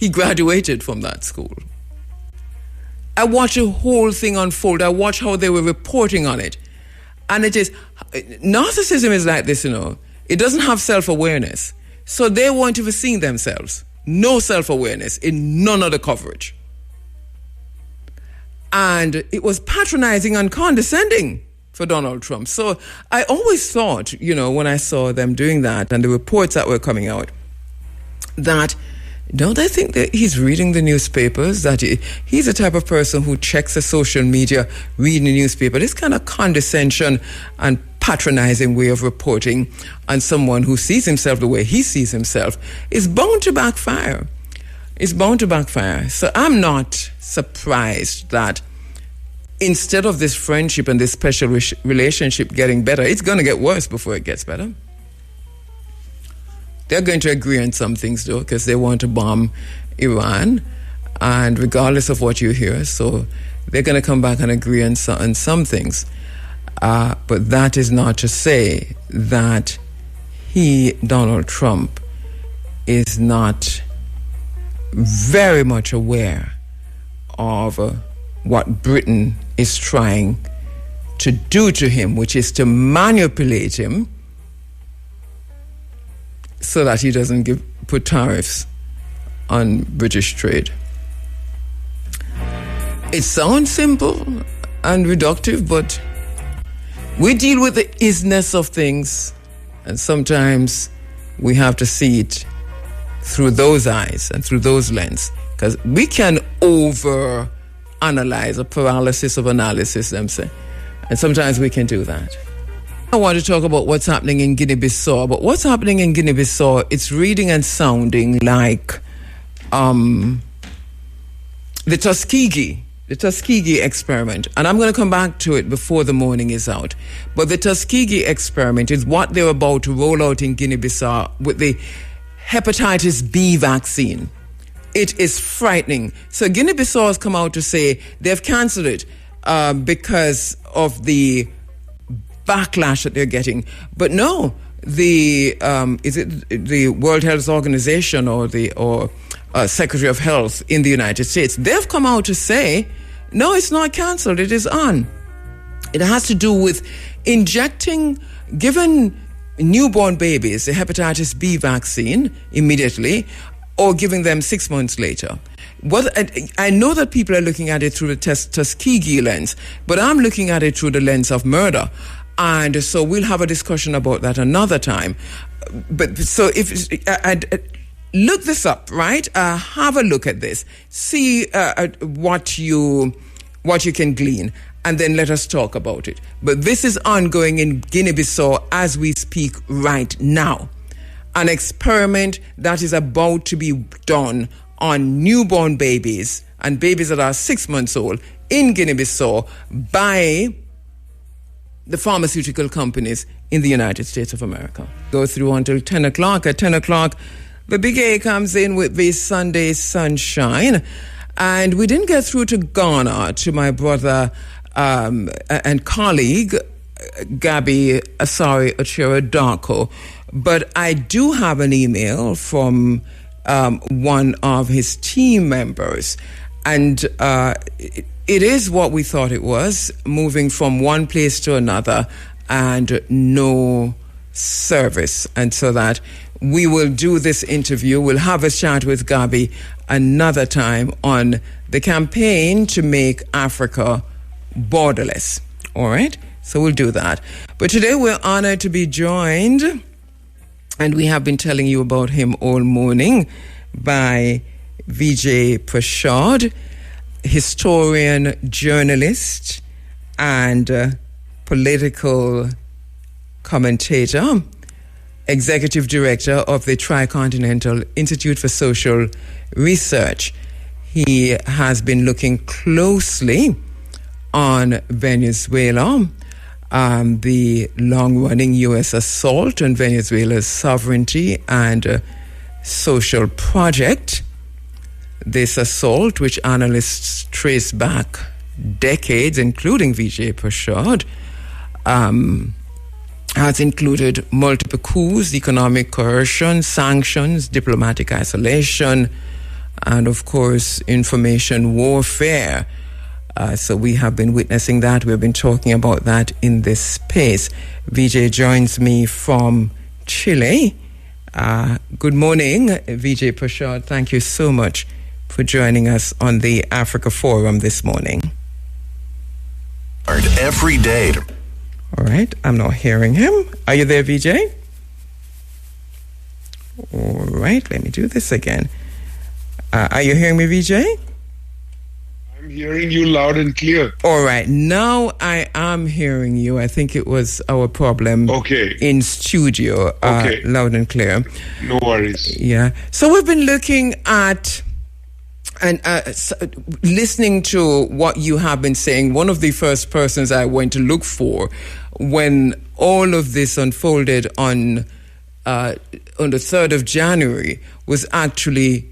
graduated from that school. I watched the whole thing unfold. I watched how they were reporting on it. And it is, narcissism is like this, you know. It doesn't have self-awareness. So they weren't even seeing themselves. No self-awareness in none of the coverage. And it was patronizing and condescending for Donald Trump. So I always thought, when I saw them doing that and the reports that were coming out, that don't I think that he's reading the newspapers, that he's the type of person who checks the social media, reading the newspaper. This kind of condescension and patronizing way of reporting on someone who sees himself the way he sees himself is bound to backfire. It's bound to backfire. So I'm not surprised that instead of this friendship and this special relationship getting better, it's going to get worse before it gets better. They're going to agree on some things, though, because they want to bomb Iran, and regardless of what you hear, so they're going to come back and agree on some things. But that is not to say that Donald Trump, is not very much aware of what Britain is trying to do to him, which is to manipulate him so that he doesn't put tariffs on British trade. It sounds simple and reductive, but we deal with the isness of things, and sometimes we have to see it through those eyes and through those lenses, because we can over-analyze, a paralysis of analysis, them say, and sometimes we can do that. I want to talk about what's happening in Guinea-Bissau, but what's happening in Guinea-Bissau, it's reading and sounding like the Tuskegee experiment. And I'm going to come back to it before the morning is out. But the Tuskegee experiment is what they're about to roll out in Guinea-Bissau with the hepatitis B vaccine. It is frightening. So Guinea-Bissau has come out to say they've cancelled it because of the backlash that they're getting. But no, the World Health Organization or Secretary of Health in the United States, they've come out to say, no, it's not cancelled, it is on. It has to do with giving newborn babies the hepatitis B vaccine immediately, or giving them 6 months later. I know that people are looking at it through the Tuskegee lens, but I'm looking at it through the lens of murder. And so we'll have a discussion about that another time. But so if look this up, right? Have a look at this. See what you can glean, and then let us talk about it. But this is ongoing in Guinea-Bissau as we speak right now. An experiment that is about to be done on newborn babies and babies that are 6 months old in Guinea-Bissau by the pharmaceutical companies in the United States of America. Go through until 10 o'clock. At 10 o'clock, the Big A comes in with the Sunday Sunshine. And we didn't get through to Ghana, to my brother and colleague, Gabby Asari Ochera Darko. But I do have an email from one of his team members. And it is what we thought it was, moving from one place to another and no service. And so that we will do this interview. We'll have a chat with Gabi another time on the campaign to make Africa borderless. All right? So we'll do that. But today we're honored to be joined, and we have been telling you about him all morning, by Vijay Prashad, historian, journalist, and political commentator, executive director of the Tricontinental Institute for Social Research. He has been looking closely on Venezuela, the long-running U.S. assault on Venezuela's sovereignty and social project. This assault, which analysts trace back decades, including Vijay Prashad, has included multiple coups, economic coercion, sanctions, diplomatic isolation, and, of course, information warfare. So we have been witnessing that. We've been talking about that in this space. Vijay joins me from Chile. Good morning, Vijay Prashad. Thank you so much for joining us on the Africa Forum this morning. Every day. All right, I'm not hearing him. Are you there, VJ? All right, let me do this again. Are you hearing me, VJ? I'm hearing you loud and clear. All right, now I am hearing you. I think it was our problem in studio. Loud and clear. No worries. Yeah. So we've been looking at and listening to what you have been saying. One of the first persons I went to look for when all of this unfolded on the 3rd of January was actually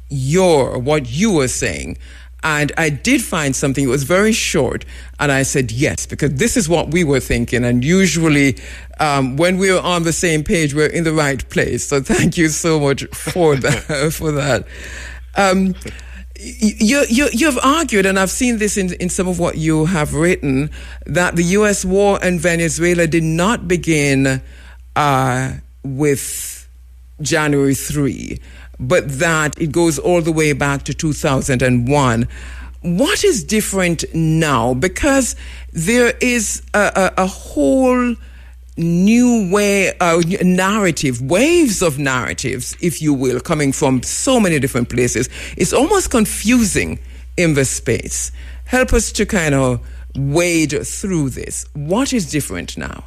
what you were saying. And I did find something. It was very short. And I said, yes, because this is what we were thinking. And usually when we're on the same page, we're in the right place. So thank you so much for that. You've argued, and I've seen this in some of what you have written, that the U.S. war in Venezuela did not begin with January 3, but that it goes all the way back to 2001. What is different now? Because there is a whole new narrative, waves of narratives, if you will, coming from so many different places. It's almost confusing in the space. Help us to kind of wade through this. What is different now?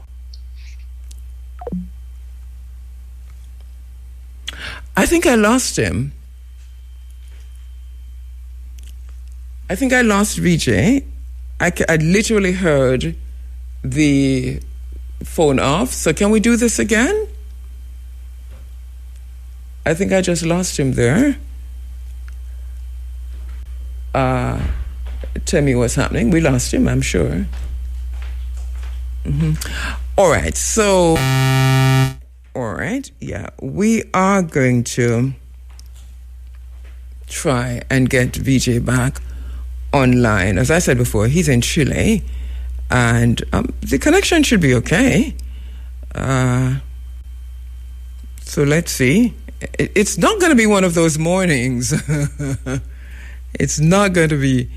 I think I lost him. I think I lost VJ. I literally heard the phone off. So can we do this again? I think I just lost him there. Tell me what's happening. We lost him, I'm sure. All right. So, all right. Yeah, we are going to try and get VJ back online. As I said before, he's in Chile. And the connection should be okay. So let's see. It's not going to be one of those mornings. It's not going to be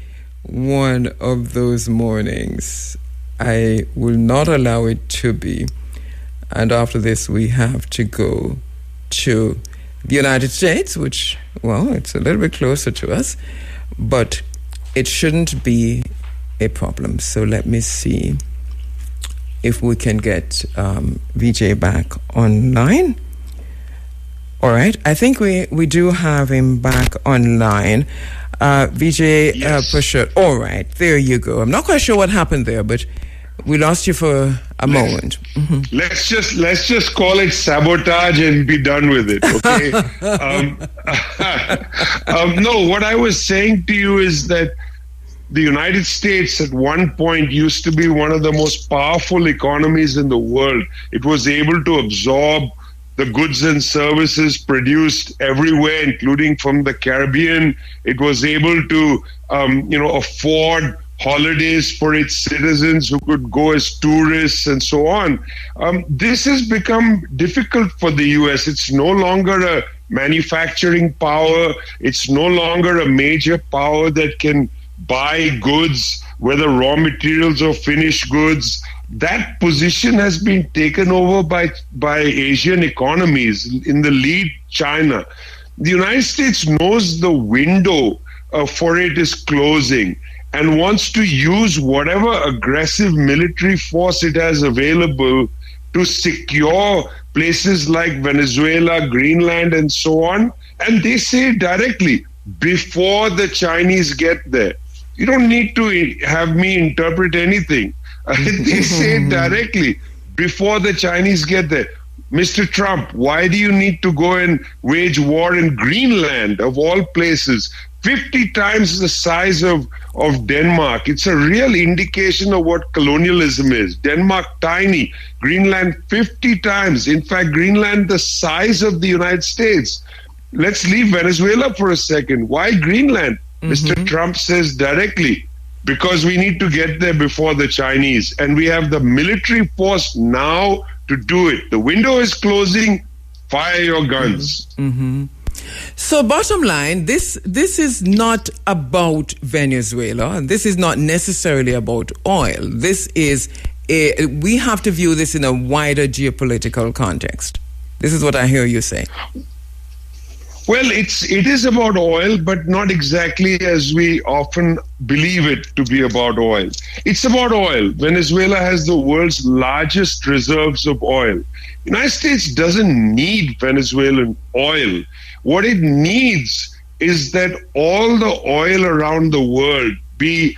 one of those mornings. I will not allow it to be. And after this, we have to go to the United States, which, well, it's a little bit closer to us. But it shouldn't be a problem. So let me see if we can get VJ back online. All right. I think we do have him back online. VJ Pusher. All right. There you go. I'm not quite sure what happened there, but we lost you for a moment. Let's just call it sabotage and be done with it, okay? No, what I was saying to you is that the United States at one point used to be one of the most powerful economies in the world. It was able to absorb the goods and services produced everywhere, including from the Caribbean. It was able to, afford holidays for its citizens who could go as tourists and so on. This has become difficult for the U.S. It's no longer a manufacturing power. It's no longer a major power that can buy goods, whether raw materials or finished goods. That position has been taken over by Asian economies, in the lead China. The United States knows the window for it is closing and wants to use whatever aggressive military force it has available to secure places like Venezuela, Greenland, and so on. And they say directly, before the Chinese get there. You don't need to have me interpret anything. They say directly, before the Chinese get there. Mr. Trump, why do you need to go and wage war in Greenland, of all places? 50 times the size of Denmark. It's a real indication of what colonialism is. Denmark, tiny. Greenland, 50 times. In fact, Greenland, the size of the United States. Let's leave Venezuela for a second. Why Greenland? Mr. Trump says directly, because we need to get there before the Chinese. And we have the military force now to do it. The window is closing. Fire your guns. So bottom line, this is not about Venezuela. This is not necessarily about oil. This is we have to view this in a wider geopolitical context. This is what I hear you say. Well, it is about oil, but not exactly as we often believe it to be about oil. It's about oil. Venezuela has the world's largest reserves of oil. United States doesn't need Venezuelan oil. What it needs is that all the oil around the world be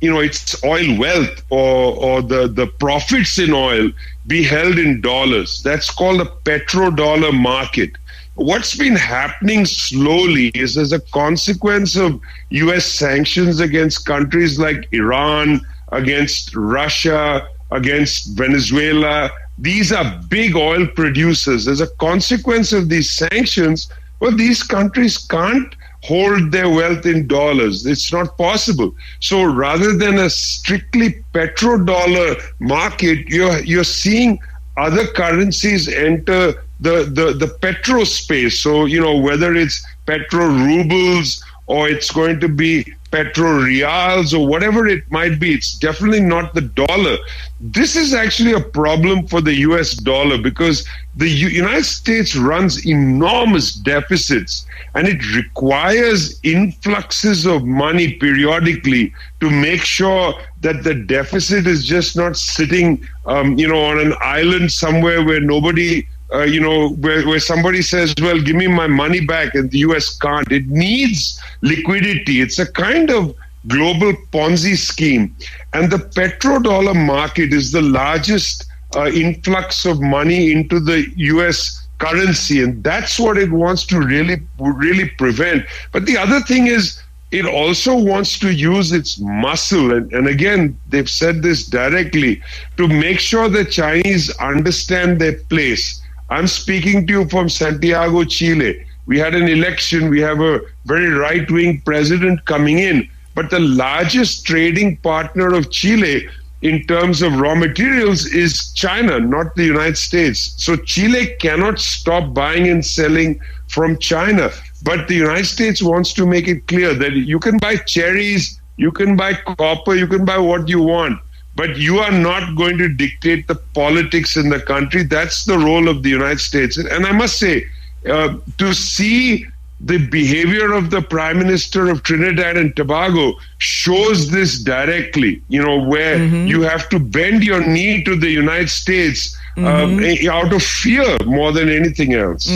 its oil wealth or the profits in oil be held in dollars. That's called a petrodollar market. What's been happening slowly is as a consequence of U.S. sanctions against countries like Iran, against Russia, against Venezuela. These are big oil producers. As a consequence of these sanctions, well, these countries can't hold their wealth in dollars. It's not possible. So rather than a strictly petrodollar market, you're seeing other currencies enter the petro space. So, whether it's petro rubles or it's going to be petro reals or whatever it might be, it's definitely not the dollar. This is actually a problem for the US dollar because the United States runs enormous deficits and it requires influxes of money periodically to make sure that the deficit is just not sitting, on an island somewhere where nobody where somebody says, well, give me my money back, and the U.S. can't. It needs liquidity. It's a kind of global Ponzi scheme. And the petrodollar market is the largest influx of money into the U.S. currency. And that's what it wants to really prevent. But the other thing is, it also wants to use its muscle. And again, they've said this directly, to make sure the Chinese understand their place. I'm speaking to you from Santiago, Chile. We had an election. We have a very right-wing president coming in. But the largest trading partner of Chile in terms of raw materials is China, not the United States. So Chile cannot stop buying and selling from China. But the United States wants to make it clear that you can buy cherries, you can buy copper, you can buy what you want. But you are not going to dictate the politics in the country. That's the role of the United States. And I must say, to see the behavior of the Prime Minister of Trinidad and Tobago shows this directly, where you have to bend your knee to the United States out of fear more than anything else.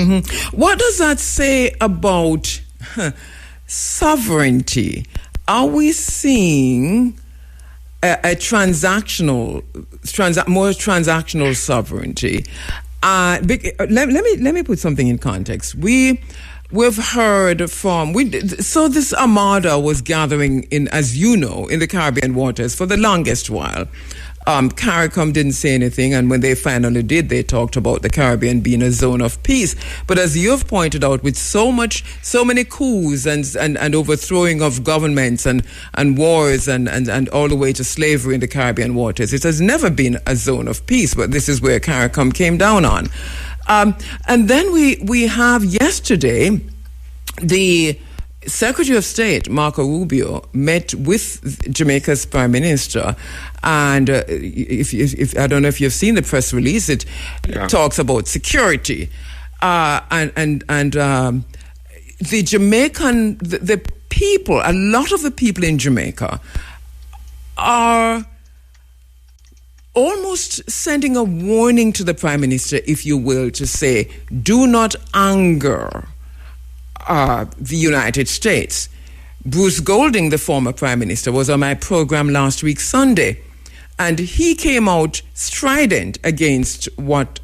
What does that say about sovereignty? Are we seeing a more transactional sovereignty? Let me put something in context. We've heard from so this armada was gathering in, as you know, in the Caribbean waters for the longest while. CARICOM didn't say anything, and when they finally did, they talked about the Caribbean being a zone of peace. But as you've pointed out, with so many coups and overthrowing of governments and wars and all the way to slavery in the Caribbean waters, it has never been a zone of peace. But this is where CARICOM came down on. And then we have yesterday the Secretary of State, Marco Rubio, met with Jamaica's Prime Minister, and if I don't know if you've seen the press release, it talks about security, and the Jamaican, the people, a lot of the people in Jamaica are almost sending a warning to the Prime Minister, if you will, to say, do not anger the United States. Bruce Golding, the former Prime Minister, was on my program last week, Sunday, and he came out strident against what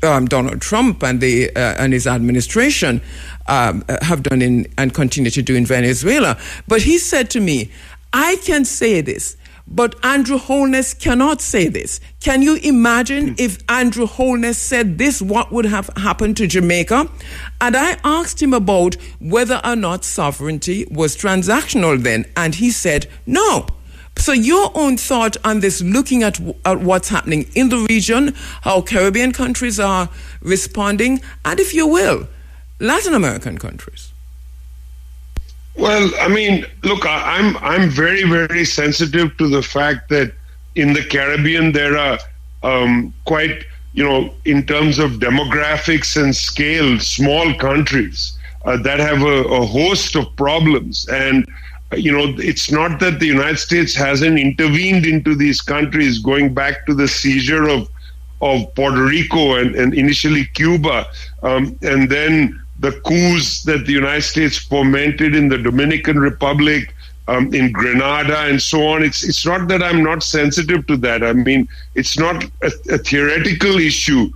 Donald Trump and his administration have done and continue to do in Venezuela. But he said to me, I can say this, but Andrew Holness cannot say this. Can you imagine if Andrew Holness said this, what would have happened to Jamaica? And I asked him about whether or not sovereignty was transactional then, and he said no. So your own thought on this, looking at what's happening in the region, how Caribbean countries are responding, and if you will, Latin American countries. Well, I mean, look, I'm very, very sensitive to the fact that, in the Caribbean, there are quite, in terms of demographics and scale, small countries that have a host of problems. And, it's not that the United States hasn't intervened into these countries, going back to the seizure of Puerto Rico and initially Cuba, and then the coups that the United States fomented in the Dominican Republic, in Grenada, and so on. It's not that I'm not sensitive to that. I mean, it's not a theoretical issue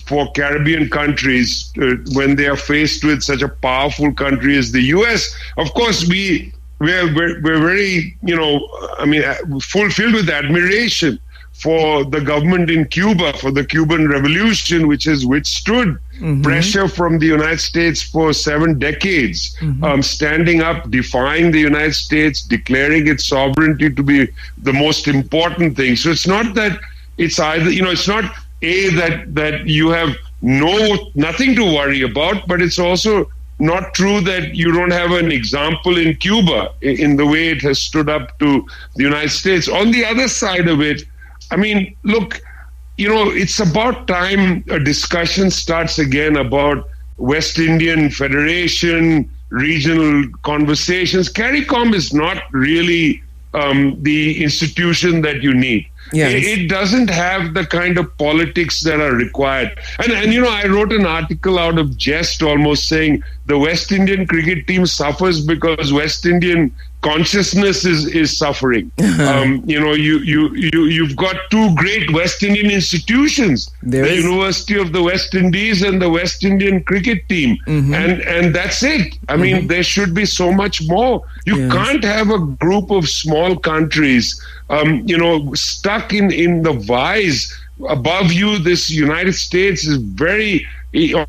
for Caribbean countries when they are faced with such a powerful country as the U.S. Of course, we're very, fulfilled with admiration for the government in Cuba, for the Cuban Revolution, which has withstood pressure from the United States for 7 decades, standing up, defying the United States, declaring its sovereignty to be the most important thing. So it's not that it's either, it's not that you have nothing to worry about, but it's also not true that you don't have an example in Cuba in the way it has stood up to the United States. On the other side of it, I mean, look, it's about time a discussion starts again about West Indian Federation, regional conversations. CARICOM is not really the institution that you need. Yes. It doesn't have the kind of politics that are required. And I wrote an article out of jest almost saying the West Indian cricket team suffers because West Indian consciousness is suffering. You've got 2 great West Indian institutions, the University of the West Indies and the West Indian cricket team. And that's it. I mean, there should be so much more. You can't have a group of small countries, stuck in the vise. Above you, this United States is very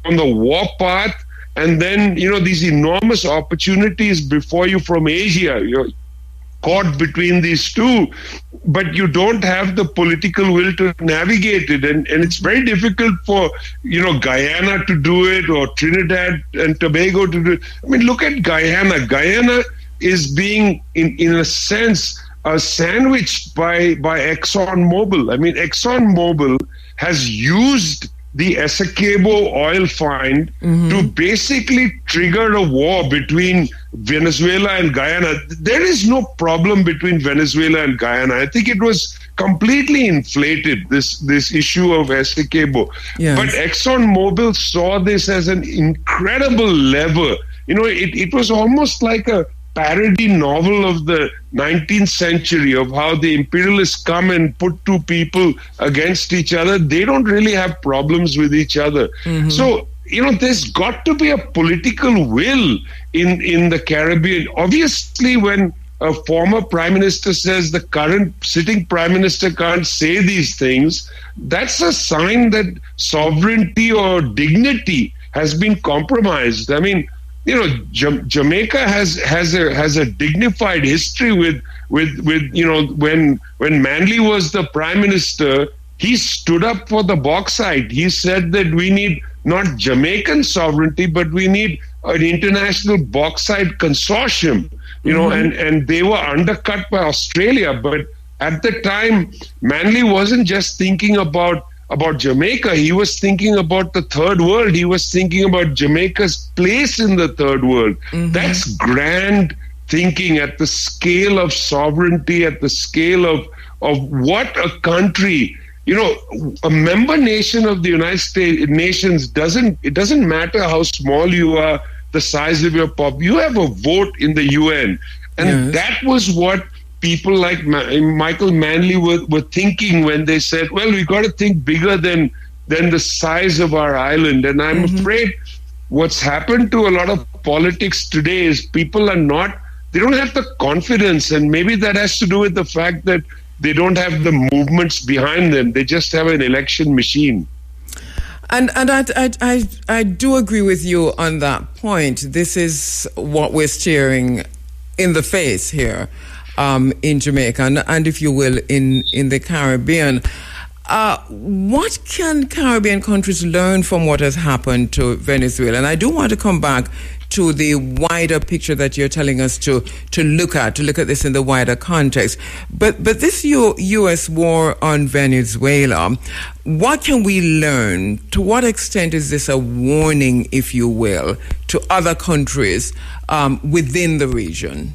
on the war path. And then, these enormous opportunities before you from Asia, you're caught between these two, but you don't have the political will to navigate it. And it's very difficult for, Guyana to do it or Trinidad and Tobago to do it. I mean, look at Guyana. Guyana is being, in a sense, sandwiched by ExxonMobil. I mean, ExxonMobil has used the Essequibo oil find to basically trigger a war between Venezuela and Guyana. There is no problem between Venezuela and Guyana. I think it was completely inflated, this issue of Essequibo. Yes. But ExxonMobil saw this as an incredible lever. It was almost like a parody novel of the 19th century of how the imperialists come and put 2 people against each other. They don't really have problems with each other. So, there's got to be a political will in the Caribbean. Obviously, when a former prime minister says the current sitting prime minister can't say these things, that's a sign that sovereignty or dignity has been compromised. I mean, Jamaica has a dignified history with when Manley was the prime minister, he stood up for the bauxite. He said that we need not Jamaican sovereignty, but we need an international bauxite consortium. And they were undercut by Australia. But at the time, Manley wasn't just thinking about Jamaica. He was thinking about the third world. He was thinking about Jamaica's place in the third world. That's grand thinking at the scale of sovereignty, at the scale of what a country, a member nation of the United States nations it doesn't matter how small you are, the size of your pop. You have a vote in the UN. And that was what people like Michael Manley were thinking when they said, well, we got to think bigger than the size of our island. And I'm afraid what's happened to a lot of politics today is people they don't have the confidence. And maybe that has to do with the fact that they don't have the movements behind them. They just have an election machine. And I do agree with you on that point. This is what we're staring in the face here. In Jamaica and if you will, in the Caribbean. What can Caribbean countries learn from what has happened to Venezuela? And I do want to come back to the wider picture that you're telling us to look at this in the wider context. But this U.S. war on Venezuela, what can we learn? To what extent is this a warning, if you will, to other countries within the region?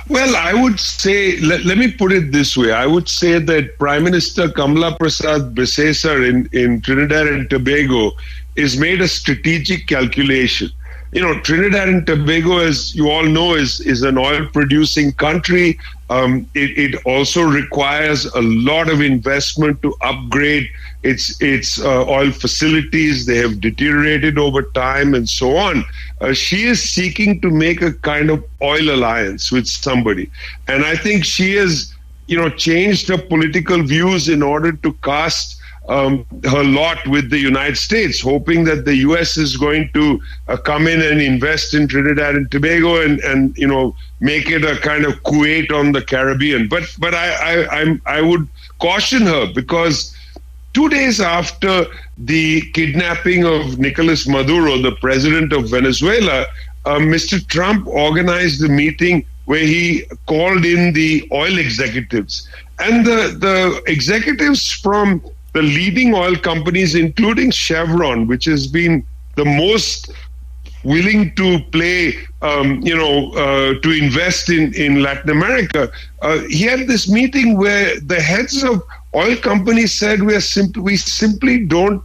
Well, I would say, let me put it this way. I would say that Prime Minister Kamala Prasad Bisesar in Trinidad and Tobago is made a strategic calculation. You know, Trinidad and Tobago, as you all know, is an oil-producing country. It also requires a lot of investment to upgrade its oil facilities. They have deteriorated over time and so on. She is seeking to make a kind of oil alliance with somebody. And I think she has, changed her political views in order to cast her lot with the United States, hoping that the U.S. is going to come in and invest in Trinidad and Tobago and make it a kind of Kuwait on the Caribbean. But I would caution her, because 2 days after the kidnapping of Nicolas Maduro, the president of Venezuela, Mr. Trump organized a meeting where he called in the oil executives. And the executives from the leading oil companies, including Chevron, which has been the most willing to play, to invest in Latin America. He had this meeting where the heads of oil companies said we simply don't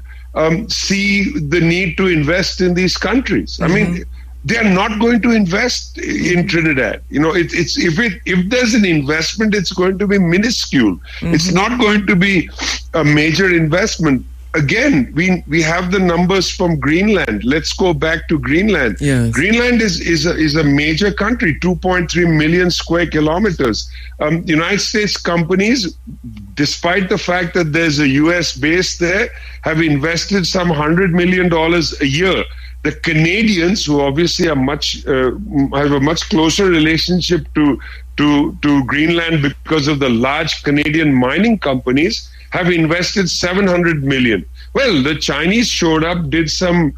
see the need to invest in these countries. Mm-hmm. I mean, they are not going to invest in Trinidad. If there's an investment, it's going to be minuscule. Mm-hmm. It's not going to be a major investment. Again, we have the numbers from Greenland. Let's go back to Greenland. Yes. Greenland is a major country, 2.3 million square kilometers. United States companies, despite the fact that there's a U.S. base there, have invested some $100 million a year. The Canadians, who obviously are have a much closer relationship to Greenland because of the large Canadian mining companies, have invested $700 million. Well, the Chinese showed up, did some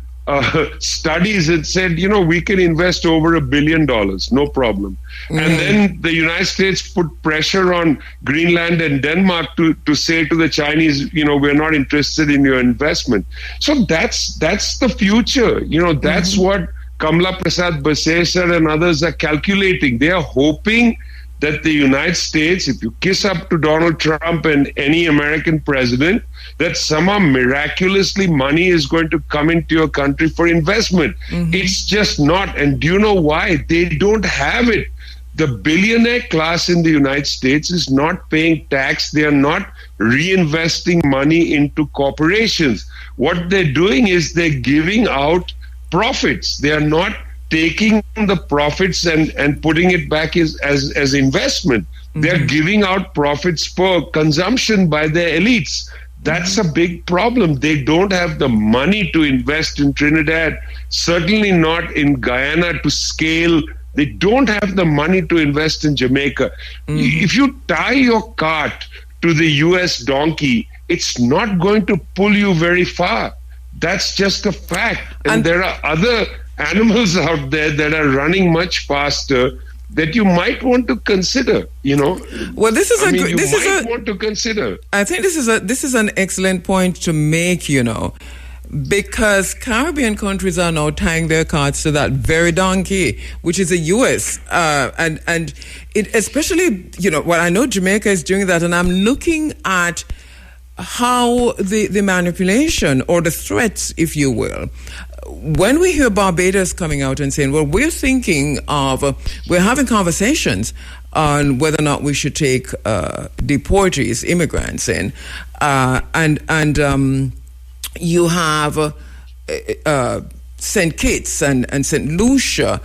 studies and said, we can invest over $1 billion, no problem. Mm-hmm. And then the United States put pressure on Greenland and Denmark to say to the Chinese, we're not interested in your investment. So that's the future. That's mm-hmm. what Kamala Prasad Bisesar and others are calculating. They are hoping that the United States, if you kiss up to Donald Trump and any American president, that somehow miraculously money is going to come into your country for investment. Mm-hmm. It's just not. And do you know why? They don't have it. The billionaire class in the United States is not paying tax. They are not reinvesting money into corporations. What they're doing is they're giving out profits. They are not taking the profits and putting it back as investment. Mm-hmm. They're giving out profits for consumption by their elites. That's a big problem. They don't have the money to invest in Trinidad, certainly not in Guyana to scale. They don't have the money to invest in Jamaica. Mm-hmm. If you tie your cart to the U.S. donkey, it's not going to pull you very far. That's just a fact. And there are other animals out there that are running much faster that you might want to consider, Well, this is want to consider. I think this is an excellent point to make, because Caribbean countries are now tying their cards to that very donkey, which is the U.S. And it especially, I know Jamaica is doing that, and I'm looking at how the manipulation or the threats, if you will. When we hear Barbados coming out and saying, well, we're having conversations on whether or not we should take deportees, immigrants in, and you have St. Kitts and St. Lucia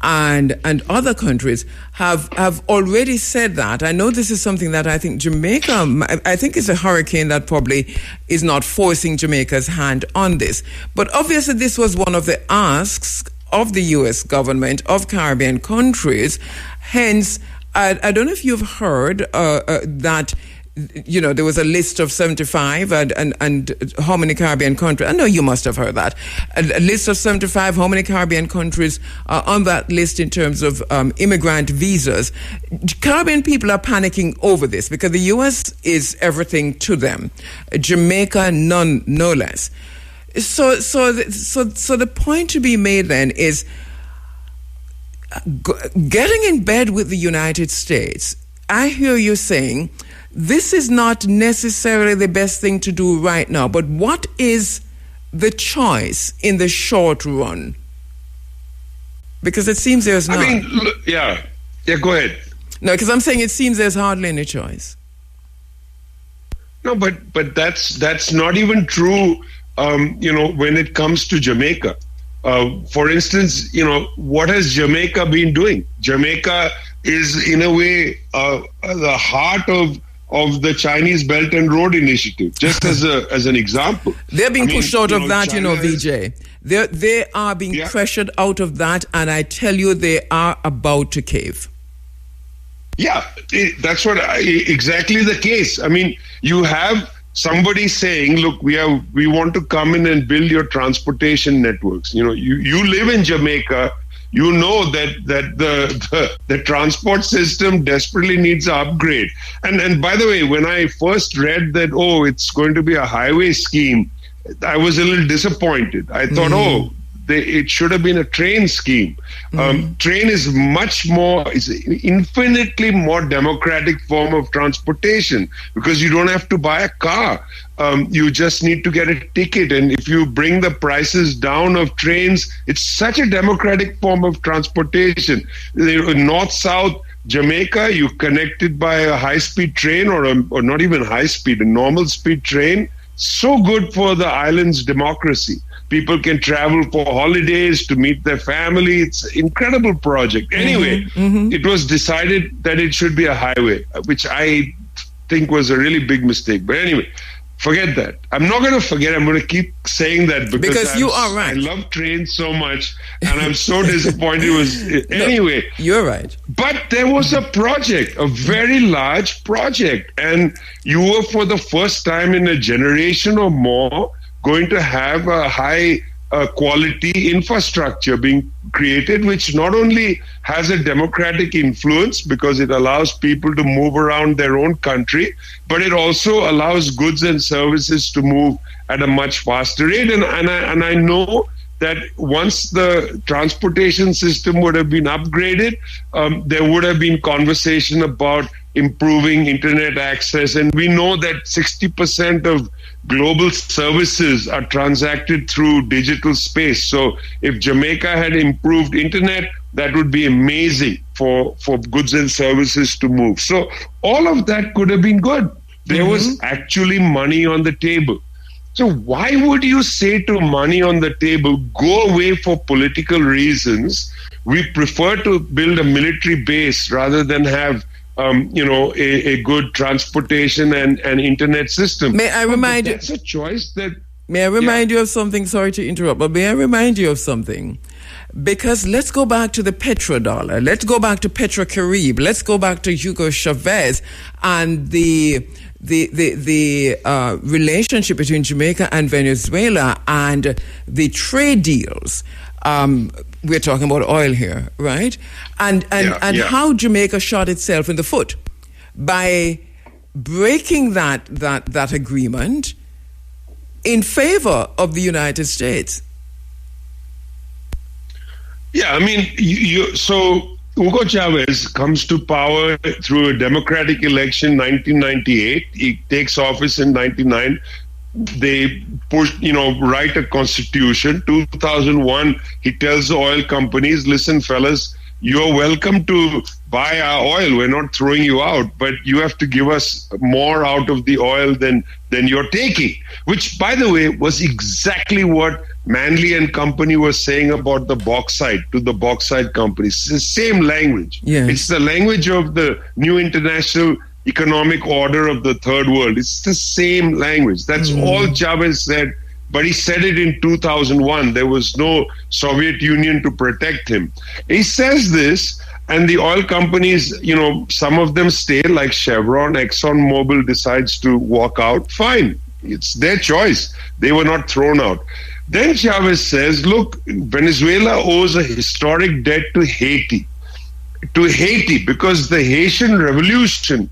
and other countries have already said that. I know this is something that I think Jamaica, I think it's a hurricane that probably is not forcing Jamaica's hand on this. But obviously this was one of the asks of the U.S. government of Caribbean countries. Hence, I don't know if you've heard that there was a list of 75 and how many Caribbean countries. I know you must have heard that. A list of 75, how many Caribbean countries are on that list in terms of immigrant visas. Caribbean people are panicking over this because the U.S. is everything to them. Jamaica, none, no less. So the point to be made then is getting in bed with the United States. I hear you saying this is not necessarily the best thing to do right now, but what is the choice in the short run? Because it seems there's not. Yeah, go ahead. No, because I'm saying it seems there's hardly any choice. No, but that's not even true. When it comes to Jamaica, for instance, what has Jamaica been doing? Jamaica is in a way the heart of the Chinese Belt and Road Initiative, just as an example. They're being pushed out of that, VJ. They are being pressured out of that, and I tell you, they are about to cave. Yeah, that's exactly the case. I mean, you have somebody saying, look, we want to come in and build your transportation networks. You live in Jamaica. You know that the transport system desperately needs an upgrade. And by the way, when I first read that, it's going to be a highway scheme, I was a little disappointed. I thought, it should have been a train scheme. Train is infinitely more democratic form of transportation because you don't have to buy a car. You just need to get a ticket. And if you bring the prices down of trains, it's such a democratic form of transportation. North-South Jamaica, you connected by a high-speed train or not even high-speed, a normal speed train. So good for the island's democracy. People can travel for holidays to meet their family. It's an incredible project. Anyway, It was decided that it should be a highway, which I think was a really big mistake. But anyway, forget that. I'm not going to forget. I'm going to keep saying that because you are right. I love trains so much, and I'm so disappointed. Anyway, you're right. But there was a project, a very large project, and you were for the first time in a generation or more going to have a high quality infrastructure being created, which not only has a democratic influence because it allows people to move around their own country, but it also allows goods and services to move at a much faster rate. And I know that once the transportation system would have been upgraded, there would have been conversation about improving internet access. And we know that 60% of global services are transacted through digital space. So if Jamaica had improved internet, that would be amazing for goods and services to move. So all of that could have been good. There was actually money on the table. So why would you say to money on the table, go away for political reasons? We prefer to build a military base rather than have a good transportation and internet system. May I remind you? That's a choice that. May I remind you of something? Sorry to interrupt, but may I remind you of something? Because let's go back to the petrodollar. Let's go back to Petrocaribe. Let's go back to Hugo Chavez and the relationship between Jamaica and Venezuela and the trade deals. We're talking about oil here, right? And how Jamaica shot itself in the foot by breaking that agreement in favor of the United States. Yeah, I mean, so Hugo Chavez comes to power through a democratic election, 1998. He takes office in 99. They write a constitution. 2001, he tells the oil companies, listen, fellas, you're welcome to buy our oil. We're not throwing you out, but you have to give us more out of the oil than you're taking, which, by the way, was exactly what Manley and company was saying about the bauxite to the bauxite companies. It's the same language. Yes. It's the language of the new international economic order of the third world. It's the same language. That's all Chavez said, but he said it in 2001. There was no Soviet Union to protect him. He says this, And the oil companies, some of them stay, like Chevron. ExxonMobil decides to walk out. Fine. It's their choice. They were not thrown out. Then Chavez says, look, Venezuela owes a historic debt to Haiti. Because the Haitian Revolution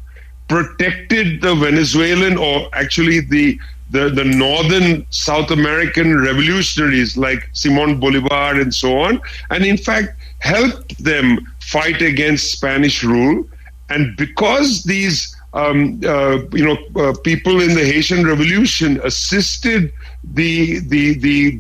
protected the Venezuelan, or actually the northern South American revolutionaries like Simon Bolivar and so on, and in fact helped them fight against Spanish rule. And because these people in the Haitian Revolution assisted the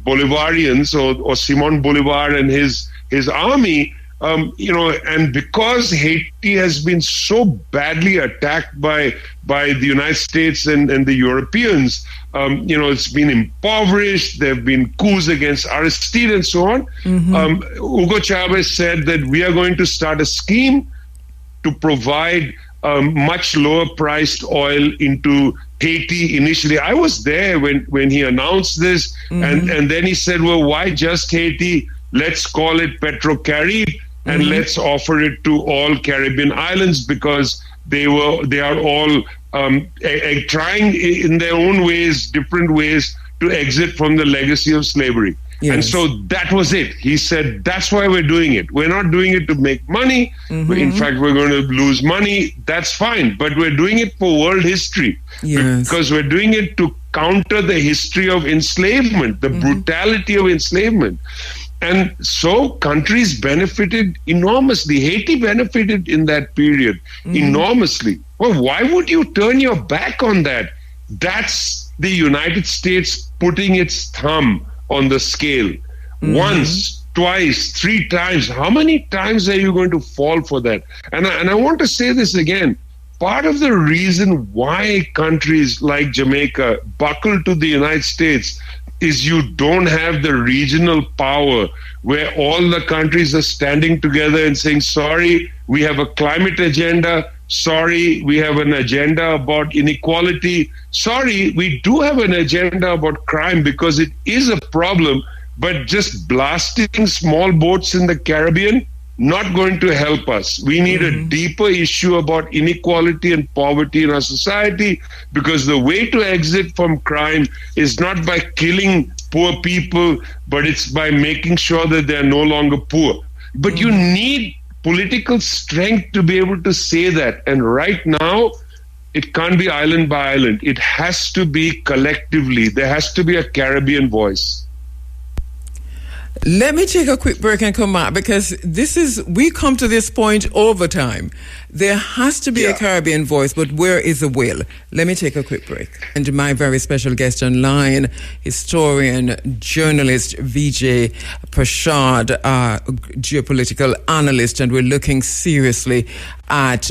Bolivarians or Simon Bolivar and his army, and because Haiti has been so badly attacked by the United States and the Europeans, it's been impoverished. There have been coups against Aristide and so on. Hugo Chavez said that we are going to start a scheme to provide much lower priced oil into Haiti initially. I was there when he announced this, and then he said, well, why just Haiti? Let's call it Petro-Carib, and let's offer it to all Caribbean islands, because they are all trying in their own ways, different ways, to exit from the legacy of slavery. Yes. And so that was it. He said, that's why we're doing it. We're not doing it to make money. In fact, we're going to lose money. That's fine. But we're doing it for world history. Yes. Because we're doing it to counter the history of enslavement, the brutality of enslavement. And so countries benefited enormously. Haiti benefited in that period enormously. Well, why would you turn your back on that? That's the United States putting its thumb on the scale. Once, twice, 3 times. How many times are you going to fall for that? And I want to say this again. Part of the reason why countries like Jamaica buckle to the United States is you don't have the regional power where all the countries are standing together and saying, sorry, we have a climate agenda. Sorry, we have an agenda about inequality. Sorry, we do have an agenda about crime, because it is a problem. But just blasting small boats in the Caribbean, not going to help us. We need a deeper issue about inequality and poverty in our society, because the way to exit from crime is not by killing poor people, but it's by making sure that they're no longer poor. But you need political strength to be able to say that. And right now, it can't be island by island. It has to be collectively. There has to be a Caribbean voice. Let me take a quick break and come back, because we come to this point over time. There has to be a Caribbean voice, but where is the will? Let me take a quick break. And my very special guest online, historian, journalist, Vijay Prashad, geopolitical analyst, and we're looking seriously at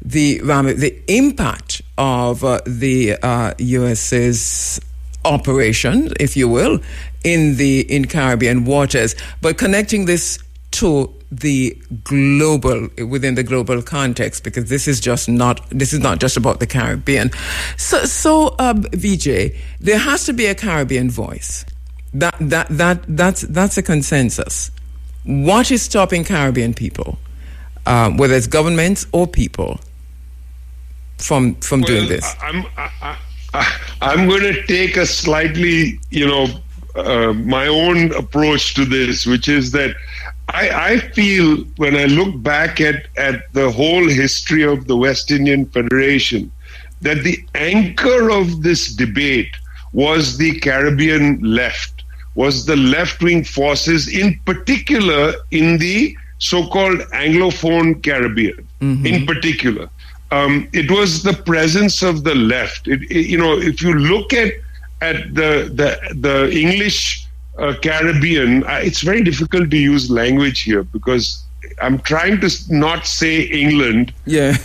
the impact of the U.S.'s operation, if you will, in Caribbean waters, but connecting this to the global, within the global context, because this is not just about the Caribbean. So Vijay, there has to be a Caribbean voice. That's a consensus. What is stopping Caribbean people, whether it's governments or people, from doing this? I'm going to take a slightly, my own approach to this, which is that I feel, when I look back at the whole history of the West Indian Federation, that the anchor of this debate was the Caribbean left, was the left-wing forces, in particular in the so-called Anglophone Caribbean, in particular. It was the presence of the left. If you look at the English Caribbean, it's very difficult to use language here, because I'm trying to not say England. Yeah.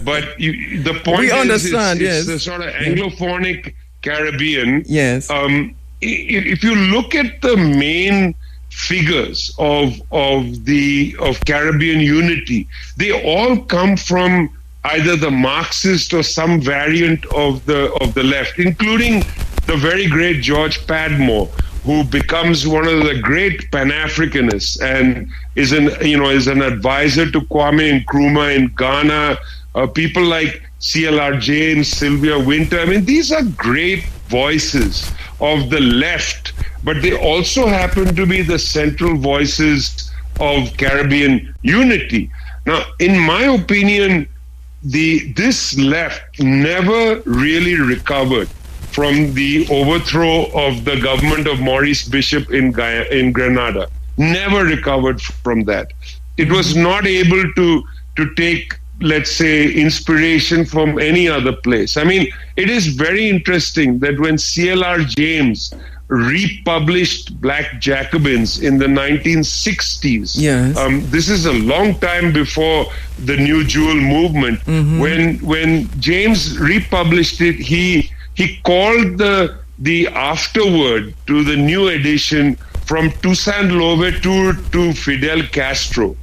But the point is, it's the sort of Anglophonic Caribbean. Yes. If you look at the main figures of Caribbean unity, they all come from either the Marxist or some variant of the left, including the very great George Padmore, who becomes one of the great Pan-Africanists and is an advisor to Kwame Nkrumah in Ghana. People like CLR James, Sylvia Winter. I mean, these are great voices of the left, but they also happen to be the central voices of Caribbean unity. Now, in my opinion, this left never really recovered from the overthrow of the government of Maurice Bishop in Grenada. Never recovered from that. It was not able to take, let's say, inspiration from any other place. I mean, it is very interesting that when CLR James republished Black Jacobins in the 1960s. Yes. This is a long time before the New Jewel movement. When James republished it, he called the afterword to the new edition from Toussaint Louverture to Fidel Castro.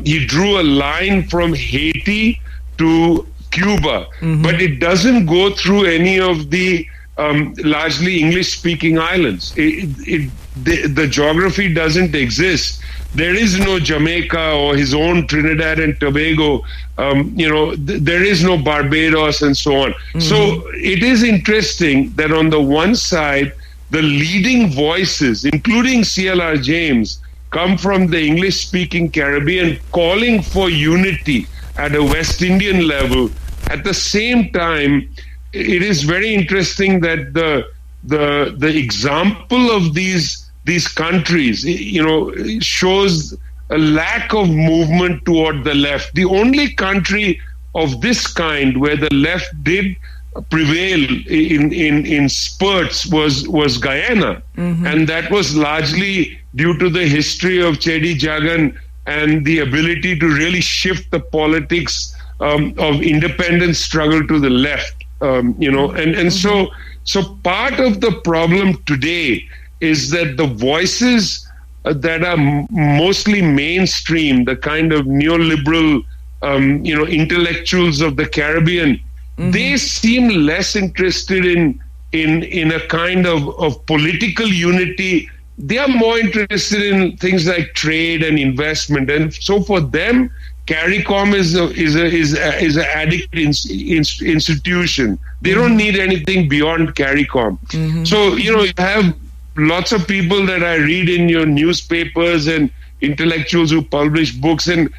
He drew a line from Haiti to Cuba, but it doesn't go through any of the largely English-speaking islands. The geography doesn't exist. There is no Jamaica or his own Trinidad and Tobago. There is no Barbados and so on. So it is interesting that on the one side, the leading voices, including CLR James, come from the English-speaking Caribbean, calling for unity at a West Indian level. At the same time, it is very interesting that the example of these countries, shows a lack of movement toward the left. The only country of this kind where the left did prevail in spurts was Guyana, and that was largely due to the history of Chedi Jagan and the ability to really shift the politics of independence struggle to the left. So part of the problem today is that the voices that are mostly mainstream, the kind of neoliberal, intellectuals of the Caribbean, they seem less interested in a kind of political unity. They are more interested in things like trade and investment, and so for them, CARICOM is an adequate institution. They don't need anything beyond CARICOM. So you have lots of people that I read in your newspapers and intellectuals who publish books, and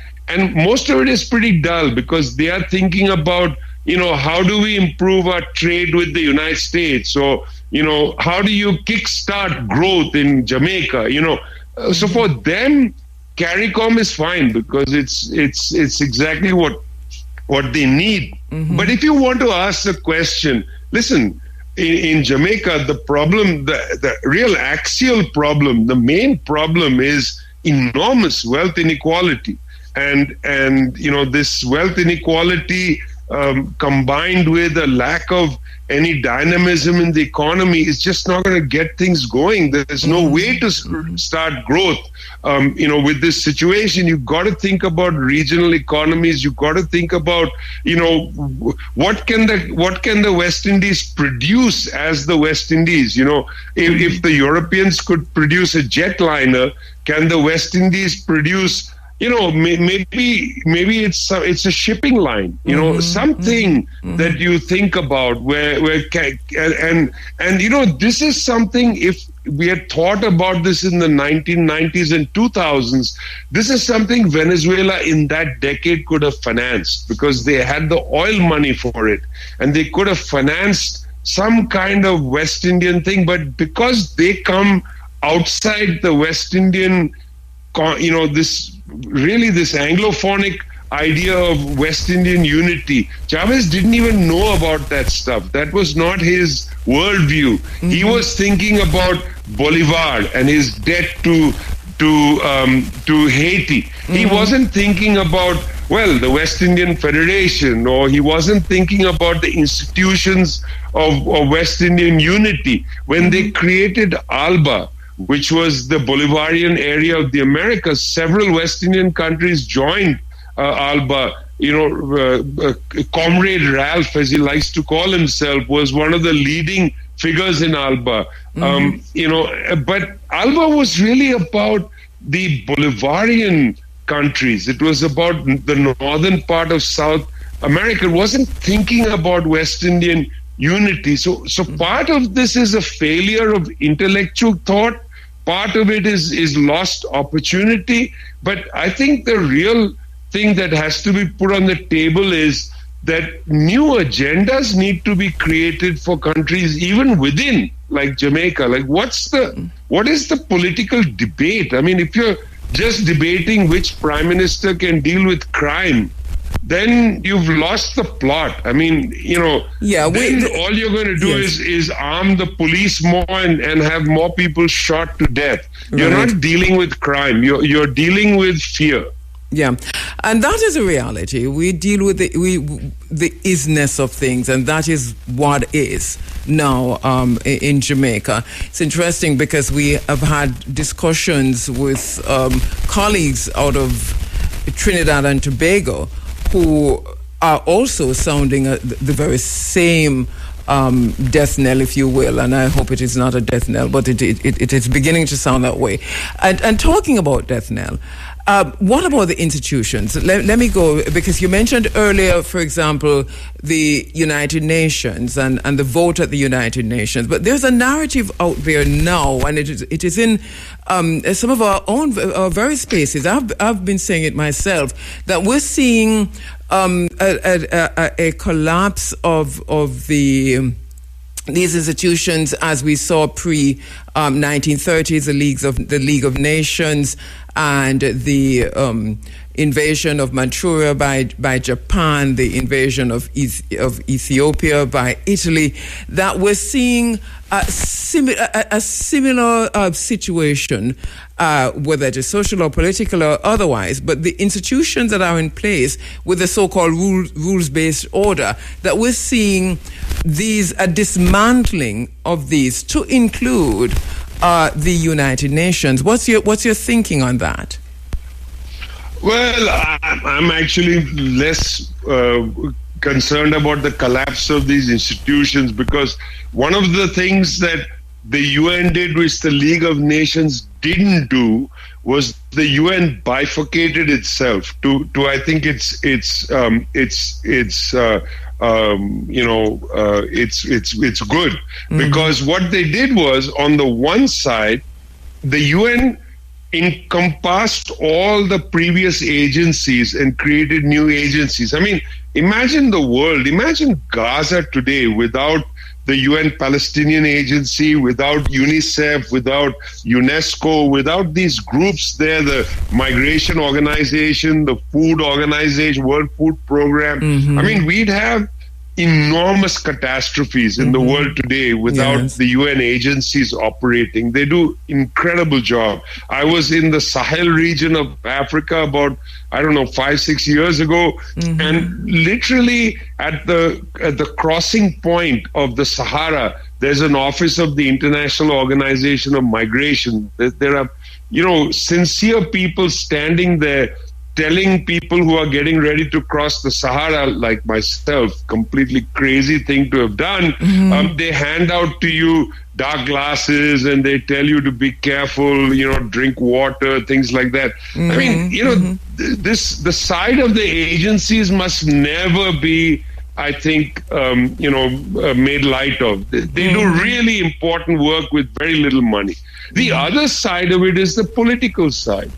most of it is pretty dull because they are thinking about how do we improve our trade with the United States? So how do you kickstart growth in Jamaica? So for them, CARICOM is fine because it's exactly what they need. But if you want to ask the question, listen, in Jamaica, the problem, the real axial problem, the main problem is enormous wealth inequality, and this wealth inequality combined with a lack of any dynamism in the economy is just not going to get things going. There's no way to start growth. With this situation, you've got to think about regional economies. You've got to think about, what can the West Indies produce as the West Indies? If the Europeans could produce a jetliner, can the West Indies produce? Maybe it's a shipping line, something that you think about this is something, if we had thought about this in the 1990s and 2000s, this is something Venezuela in that decade could have financed because they had the oil money for it and they could have financed some kind of West Indian thing. But because they come outside the West Indian, this Anglophonic idea of West Indian unity, Chavez didn't even know about that stuff. That was not his worldview. He was thinking about Bolivar and his debt to Haiti. He wasn't thinking about, the West Indian Federation, or he wasn't thinking about the institutions of West Indian unity. When they created ALBA, which was the Bolivarian area of the Americas, several West Indian countries joined ALBA. Comrade Ralph, as he likes to call himself, was one of the leading figures in Alba. But Alba was really about the Bolivarian countries. It was about the northern part of South America. It wasn't thinking about West Indian unity. So part of this is a failure of intellectual thought. Part of it is lost opportunity. But I think the real thing that has to be put on the table is that new agendas need to be created for countries even within, like Jamaica. Like, what is the political debate? I mean, if you're just debating which prime minister can deal with crime, then you've lost the plot. I mean, then all you're going to do is arm the police more and have more people shot to death. You're not dealing with crime. You're dealing with fear. Yeah, and that is a reality. We deal with the isness of things, and that is what is now in Jamaica. It's interesting because we have had discussions with colleagues out of Trinidad and Tobago who are also sounding the very same death knell, if you will, and I hope it is not a death knell, but it is beginning to sound that way. And talking about death knell, what about the institutions? Let me go, because you mentioned earlier, for example, the United Nations and the vote at the United Nations. But there's a narrative out there now, and it is in some of our own very spaces. I've been saying it myself, that we're seeing a collapse of these institutions as we saw pre 1930s, the League of Nations, and the invasion of Manchuria by Japan, the invasion of Ethiopia by Italy, that we're seeing a similar situation, whether it is social or political or otherwise, but the institutions that are in place with the so-called rules-based order, that we're seeing a dismantling of these to include the United Nations. What's your thinking on that? Well, I'm actually less concerned about the collapse of these institutions, because one of the things that the UN did, which the League of Nations didn't do, was the UN bifurcated itself to I think it's good, because what they did was, on the one side, the UN encompassed all the previous agencies and created new agencies. I mean, imagine Gaza today without the UN Palestinian Agency, without UNICEF, without UNESCO, without these groups there, the Migration Organization, the Food Organization, World Food Program. I mean, we'd have enormous catastrophes in the world today without the UN agencies operating. They do incredible job. I was in the Sahel region of Africa about, 5-6 years ago, and literally at the crossing point of the Sahara, there's an office of the International Organization of Migration. There are, sincere people standing there telling people who are getting ready to cross the Sahara, like myself, completely crazy thing to have done. They hand out to you dark glasses and they tell you to be careful, drink water, things like that. I mean, the side of the agencies must never be, I think, made light of. They do really important work with very little money. The other side of it is the political side.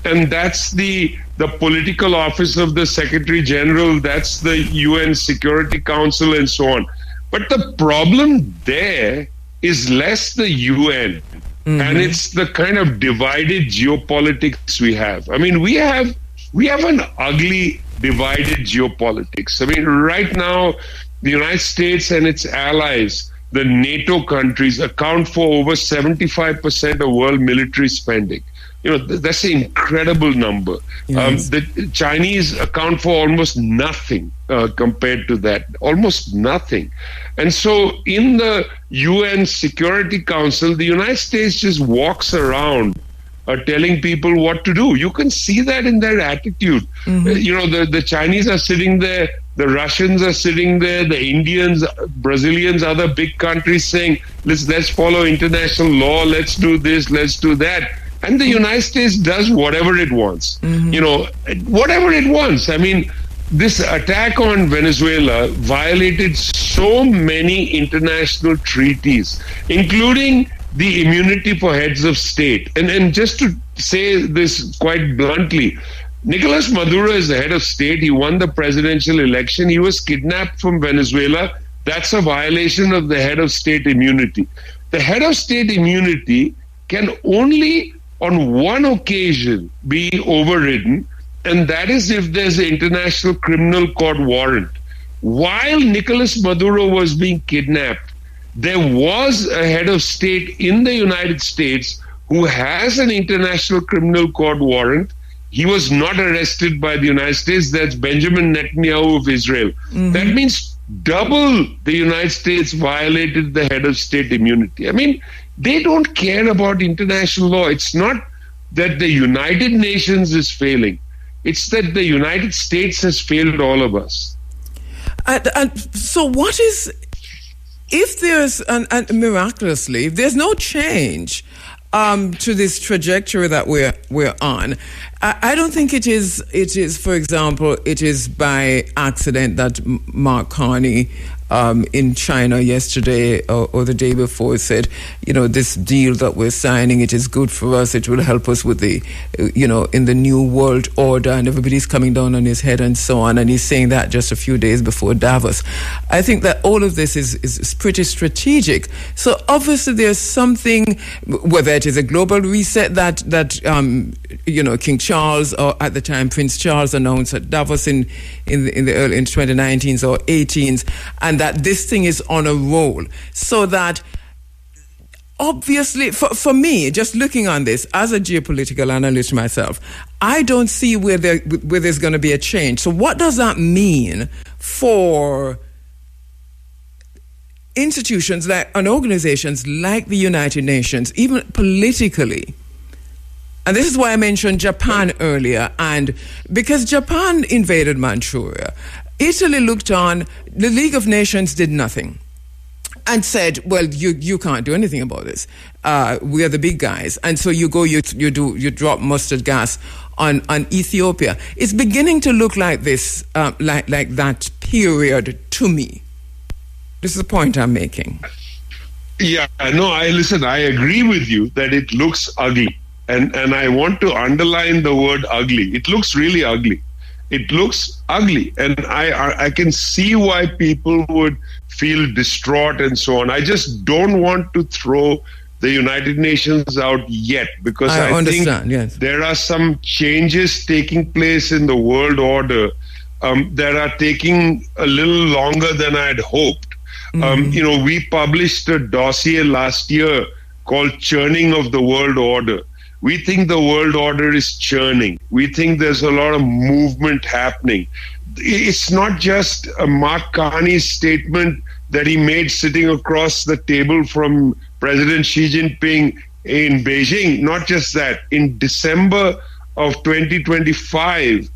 And that's the political office of the Secretary General, that's the UN Security Council, and so on. But the problem there is less the UN, and it's the kind of divided geopolitics we have. I mean, we have an ugly divided geopolitics. I mean, right now, the United States and its allies, the NATO countries, account for over 75% of world military spending. That's an incredible number. Yes. The Chinese account for almost nothing compared to that, almost nothing. And so in the UN Security Council, the United States just walks around telling people what to do. You can see that in their attitude. The Chinese are sitting there, the Russians are sitting there, the Indians, Brazilians, other big countries saying, let's follow international law, let's do this, let's do that. And the United States does whatever it wants. Whatever it wants. I mean, this attack on Venezuela violated so many international treaties, including the immunity for heads of state. And just to say this quite bluntly, Nicolas Maduro is the head of state. He won the presidential election. He was kidnapped from Venezuela. That's a violation of the head of state immunity. The head of state immunity can only on one occasion be overridden, and that is if there's an international criminal court warrant. While Nicolas Maduro was being kidnapped, there was a head of state in the United States who has an international criminal court warrant. He was not arrested by the United States. That's Benjamin Netanyahu of Israel. That means double the United States violated the head of state immunity. I mean, they don't care about international law. It's not that the United Nations is failing. It's that the United States has failed all of us. And so what is, if there's, and miraculously, if there's no change to this trajectory that we're on, I don't think it is, for example, it is by accident that Mark Carney in China yesterday or the day before said, this deal that we're signing, it is good for us, it will help us with the, in the new world order, and everybody's coming down on his head and so on. And he's saying that just a few days before Davos. I think that all of this is pretty strategic. So obviously there's something, whether it is a global reset that King Charles, or at the time Prince Charles, announced at Davos in the early 2019s or 18s, and that this thing is on a roll. So that obviously, for me, just looking on this as a geopolitical analyst myself, I don't see where there's going to be a change. So what does that mean for institutions and organizations like the United Nations, even politically? And this is why I mentioned Japan earlier, and because Japan invaded Manchuria, Italy looked on, the League of Nations did nothing and said, well, you can't do anything about this. We are the big guys. And so you drop mustard gas on Ethiopia. It's beginning to look like this, like that period to me. This is the point I'm making. Yeah, no, I agree with you that it looks ugly. And I want to underline the word ugly. It looks really ugly. It looks ugly. And I can see why people would feel distraught and so on. I just don't want to throw the United Nations out yet, because I think there are some changes taking place in the world order that are taking a little longer than I'd hoped. We published a dossier last year called Churning of the World Order. We think the world order is churning. We think there's a lot of movement happening. It's not just a Mark Carney's statement that he made sitting across the table from President Xi Jinping in Beijing. Not just that. In December of 2025,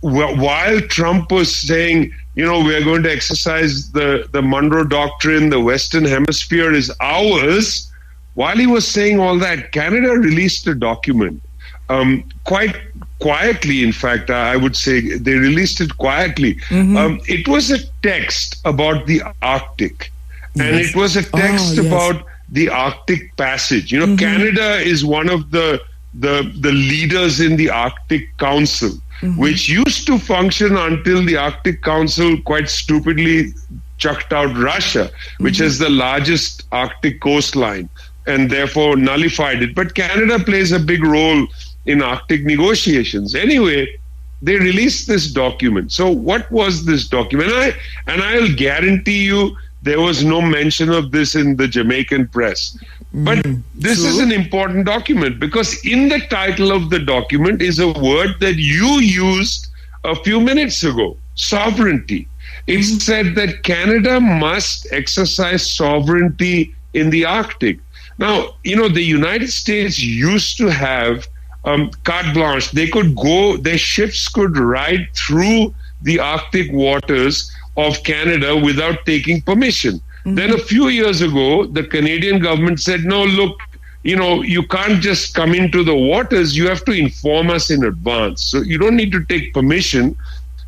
while Trump was saying, we're going to exercise the Monroe Doctrine, the Western Hemisphere is ours, while he was saying all that, Canada released a document, quite quietly, in fact, I would say. They released it quietly. It was a text about the Arctic, and it was a text about the Arctic Passage. Canada is one of the leaders in the Arctic Council, which used to function until the Arctic Council quite stupidly chucked out Russia, which is the largest Arctic coastline, and therefore nullified it. But Canada plays a big role in Arctic negotiations. Anyway, they released this document. So what was this document? I'll guarantee you there was no mention of this in the Jamaican press. But this is an important document, because in the title of the document is a word that you used a few minutes ago: sovereignty. It said that Canada must exercise sovereignty in the Arctic. Now, the United States used to have carte blanche. They could go, their ships could ride through the Arctic waters of Canada without taking permission. Mm-hmm. Then a few years ago, the Canadian government said, no, look, you can't just come into the waters. You have to inform us in advance. So you don't need to take permission,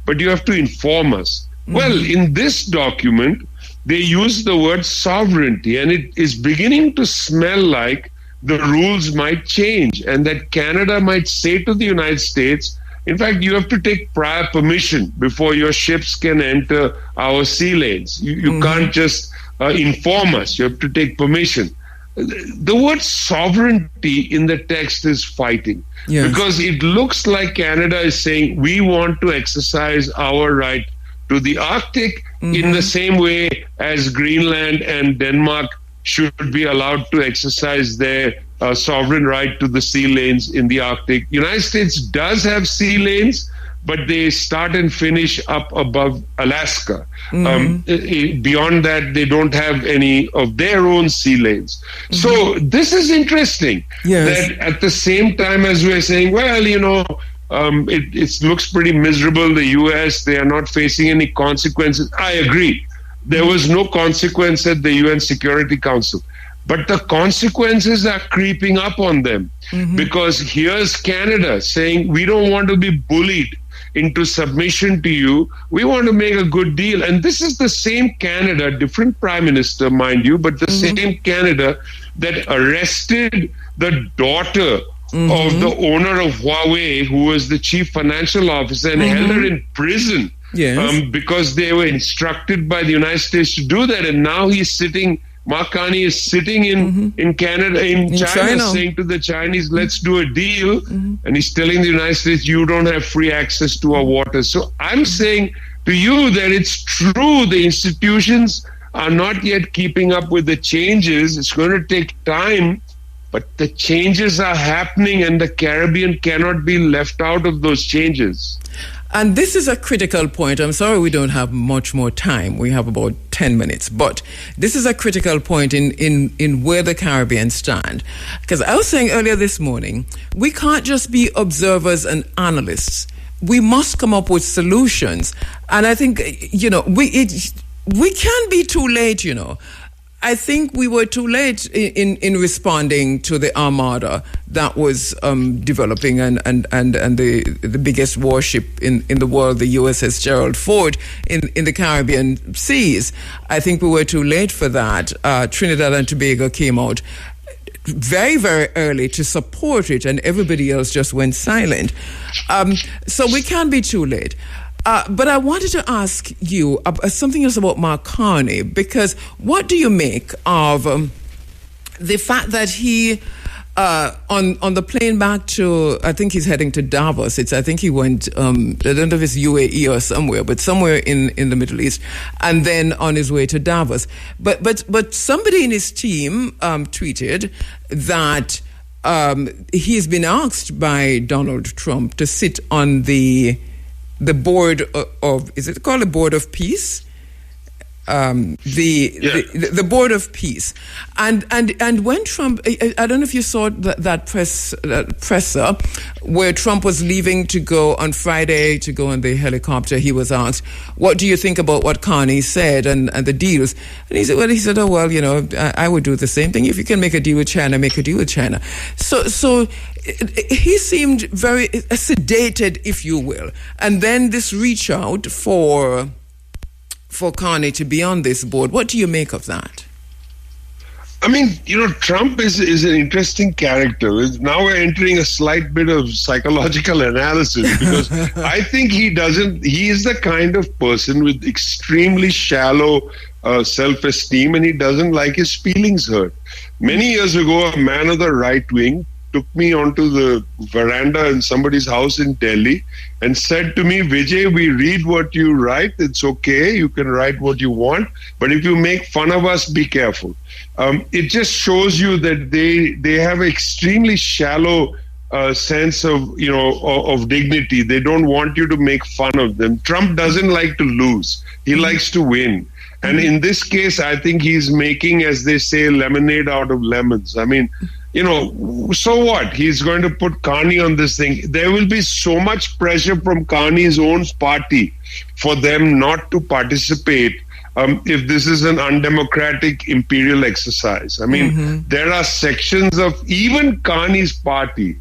but you have to inform us. Mm-hmm. Well, in this document, they use the word sovereignty, and it is beginning to smell like the rules might change and that Canada might say to the United States, in fact, you have to take prior permission before your ships can enter our sea lanes. You can't just inform us. You have to take permission. The word sovereignty in the text is fighting, because it looks like Canada is saying we want to exercise our right to the Arctic in the same way as Greenland and Denmark should be allowed to exercise their sovereign right to the sea lanes in the Arctic. United States does have sea lanes, but they start and finish up above Alaska. Beyond that, they don't have any of their own sea lanes. So this is interesting. That at the same time as we're saying, well, it looks pretty miserable. The U.S., they are not facing any consequences. I agree. There was no consequence at the UN Security Council. But the consequences are creeping up on them, because here's Canada saying, we don't want to be bullied into submission to you. We want to make a good deal. And this is the same Canada, different prime minister, mind you, but the same Canada that arrested the daughter of the owner of Huawei, who was the chief financial officer, and held her in prison because they were instructed by the United States to do that. And now Mark Carney is sitting in Canada, in China, saying to the Chinese, let's do a deal. And he's telling the United States, you don't have free access to our waters. So I'm saying to you that it's true, the institutions are not yet keeping up with the changes. It's going to take time, but the changes are happening, and the Caribbean cannot be left out of those changes. And this is a critical point. I'm sorry we don't have much more time. We have about 10 minutes. But this is a critical point in where the Caribbean stand. Because I was saying earlier this morning, we can't just be observers and analysts. We must come up with solutions. And I think, we can't be too late, I think we were too late in responding to the armada that was developing and the biggest warship in the world, the USS Gerald Ford in the Caribbean seas. I think we were too late for that. Trinidad and Tobago came out very, very early to support it, and everybody else just went silent. So we can't be too late. But I wanted to ask you something else about Mark Carney, because what do you make of the fact that he, on the plane back to, I think he's heading to Davos. I think he went, I don't know if it's UAE or somewhere, but somewhere in the Middle East, and then on his way to Davos. But somebody in his team tweeted that he's been asked by Donald Trump to sit on the board of, is it called the Board of Peace? The Board of Peace, and when Trump, I don't know if you saw that presser where Trump was leaving to go on Friday to go on the helicopter. He was asked, "What do you think about what Carney said and the deals?" And he said, "Oh well, I would do the same thing. If you can make a deal with China, make a deal with China." So he seemed very sedated, if you will, and then this reach out for Carney to be on this board. What do you make of that? I mean, Trump is an interesting character. Now we're entering a slight bit of psychological analysis, because I think he is the kind of person with extremely shallow self-esteem, and he doesn't like his feelings hurt. Many years ago, a man of the right wing took me onto the veranda in somebody's house in Delhi and said to me, "Vijay, we read what you write. It's okay. You can write what you want. But if you make fun of us, be careful." It just shows you that they have an extremely shallow sense of dignity. They don't want you to make fun of them. Trump doesn't like to lose. He likes to win. And in this case, I think he's making, as they say, lemonade out of lemons. I mean, so what? He's going to put Carney on this thing. There will be so much pressure from Carney's own party for them not to participate if this is an undemocratic imperial exercise. I mean, there are sections of even Carney's party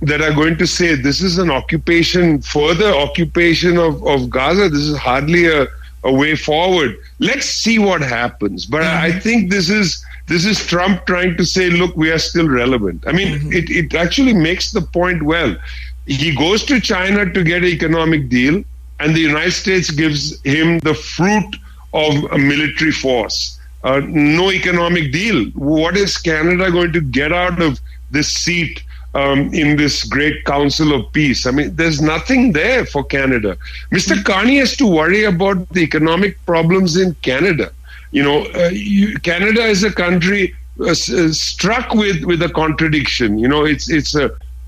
that are going to say this is an occupation, further occupation of Gaza. This is hardly a way forward. Let's see what happens. But I think this is Trump trying to say, look, we are still relevant. I mean, it actually makes the point well. He goes to China to get an economic deal, and the United States gives him the fruit of a military force. No economic deal. What is Canada going to get out of this seat in this great Council of Peace? I mean, there's nothing there for Canada. Mr. Carney has to worry about the economic problems in Canada. Canada is a country struck with a contradiction.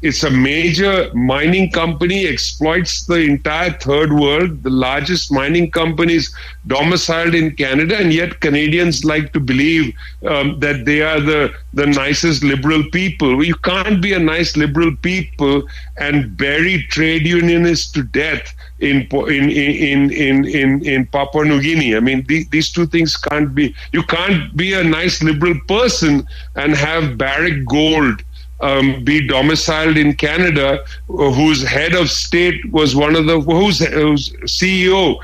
It's a major mining company, exploits the entire third world, the largest mining companies domiciled in Canada, and yet Canadians like to believe that they are the nicest liberal people. Well, you can't be a nice liberal people and bury trade unionists to death in Papua New Guinea. I mean, these two things can't be. You can't be a nice liberal person and have Barrick Gold be domiciled in Canada, whose head of state was whose CEO,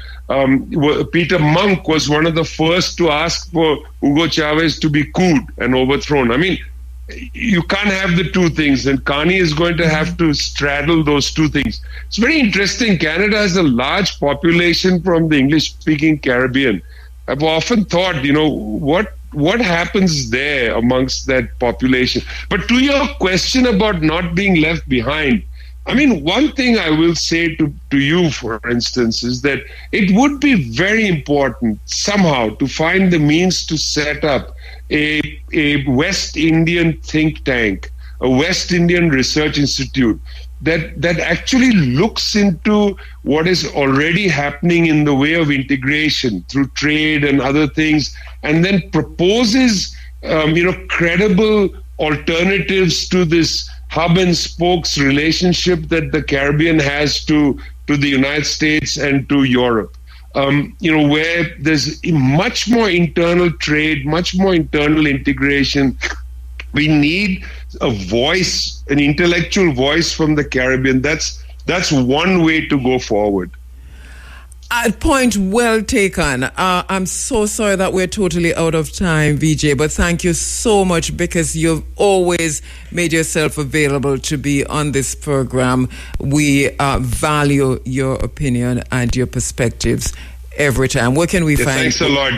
Peter Monk, was one of the first to ask for Hugo Chavez to be couped and overthrown. I mean, you can't have the two things, and Carney is going to have to straddle those two things. It's very interesting. Canada has a large population from the English-speaking Caribbean. I've often thought, what happens there amongst that population? But to your question about not being left behind, I mean, one thing I will say to you, for instance, is that it would be very important somehow to find the means to set up a West Indian think tank, a West Indian research institute that actually looks into what is already happening in the way of integration through trade and other things, and then proposes, credible alternatives to this hub and spokes relationship that the Caribbean has to the United States and to Europe. Where there's much more internal trade, much more internal integration. We need a voice, an intellectual voice from the Caribbean. That's one way to go forward. Point well taken. I'm so sorry that we're totally out of time, Vijay, but thank you so much, because you've always made yourself available to be on this program. We value your opinion and your perspectives every time. Where can we find Thanks a lot.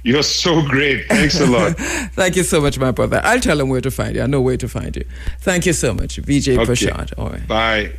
You're so great. Thanks a lot. Thank you so much, my brother. I'll tell them where to find you. I know where to find you. Thank you so much, Vijay Prashad. All right. Bye.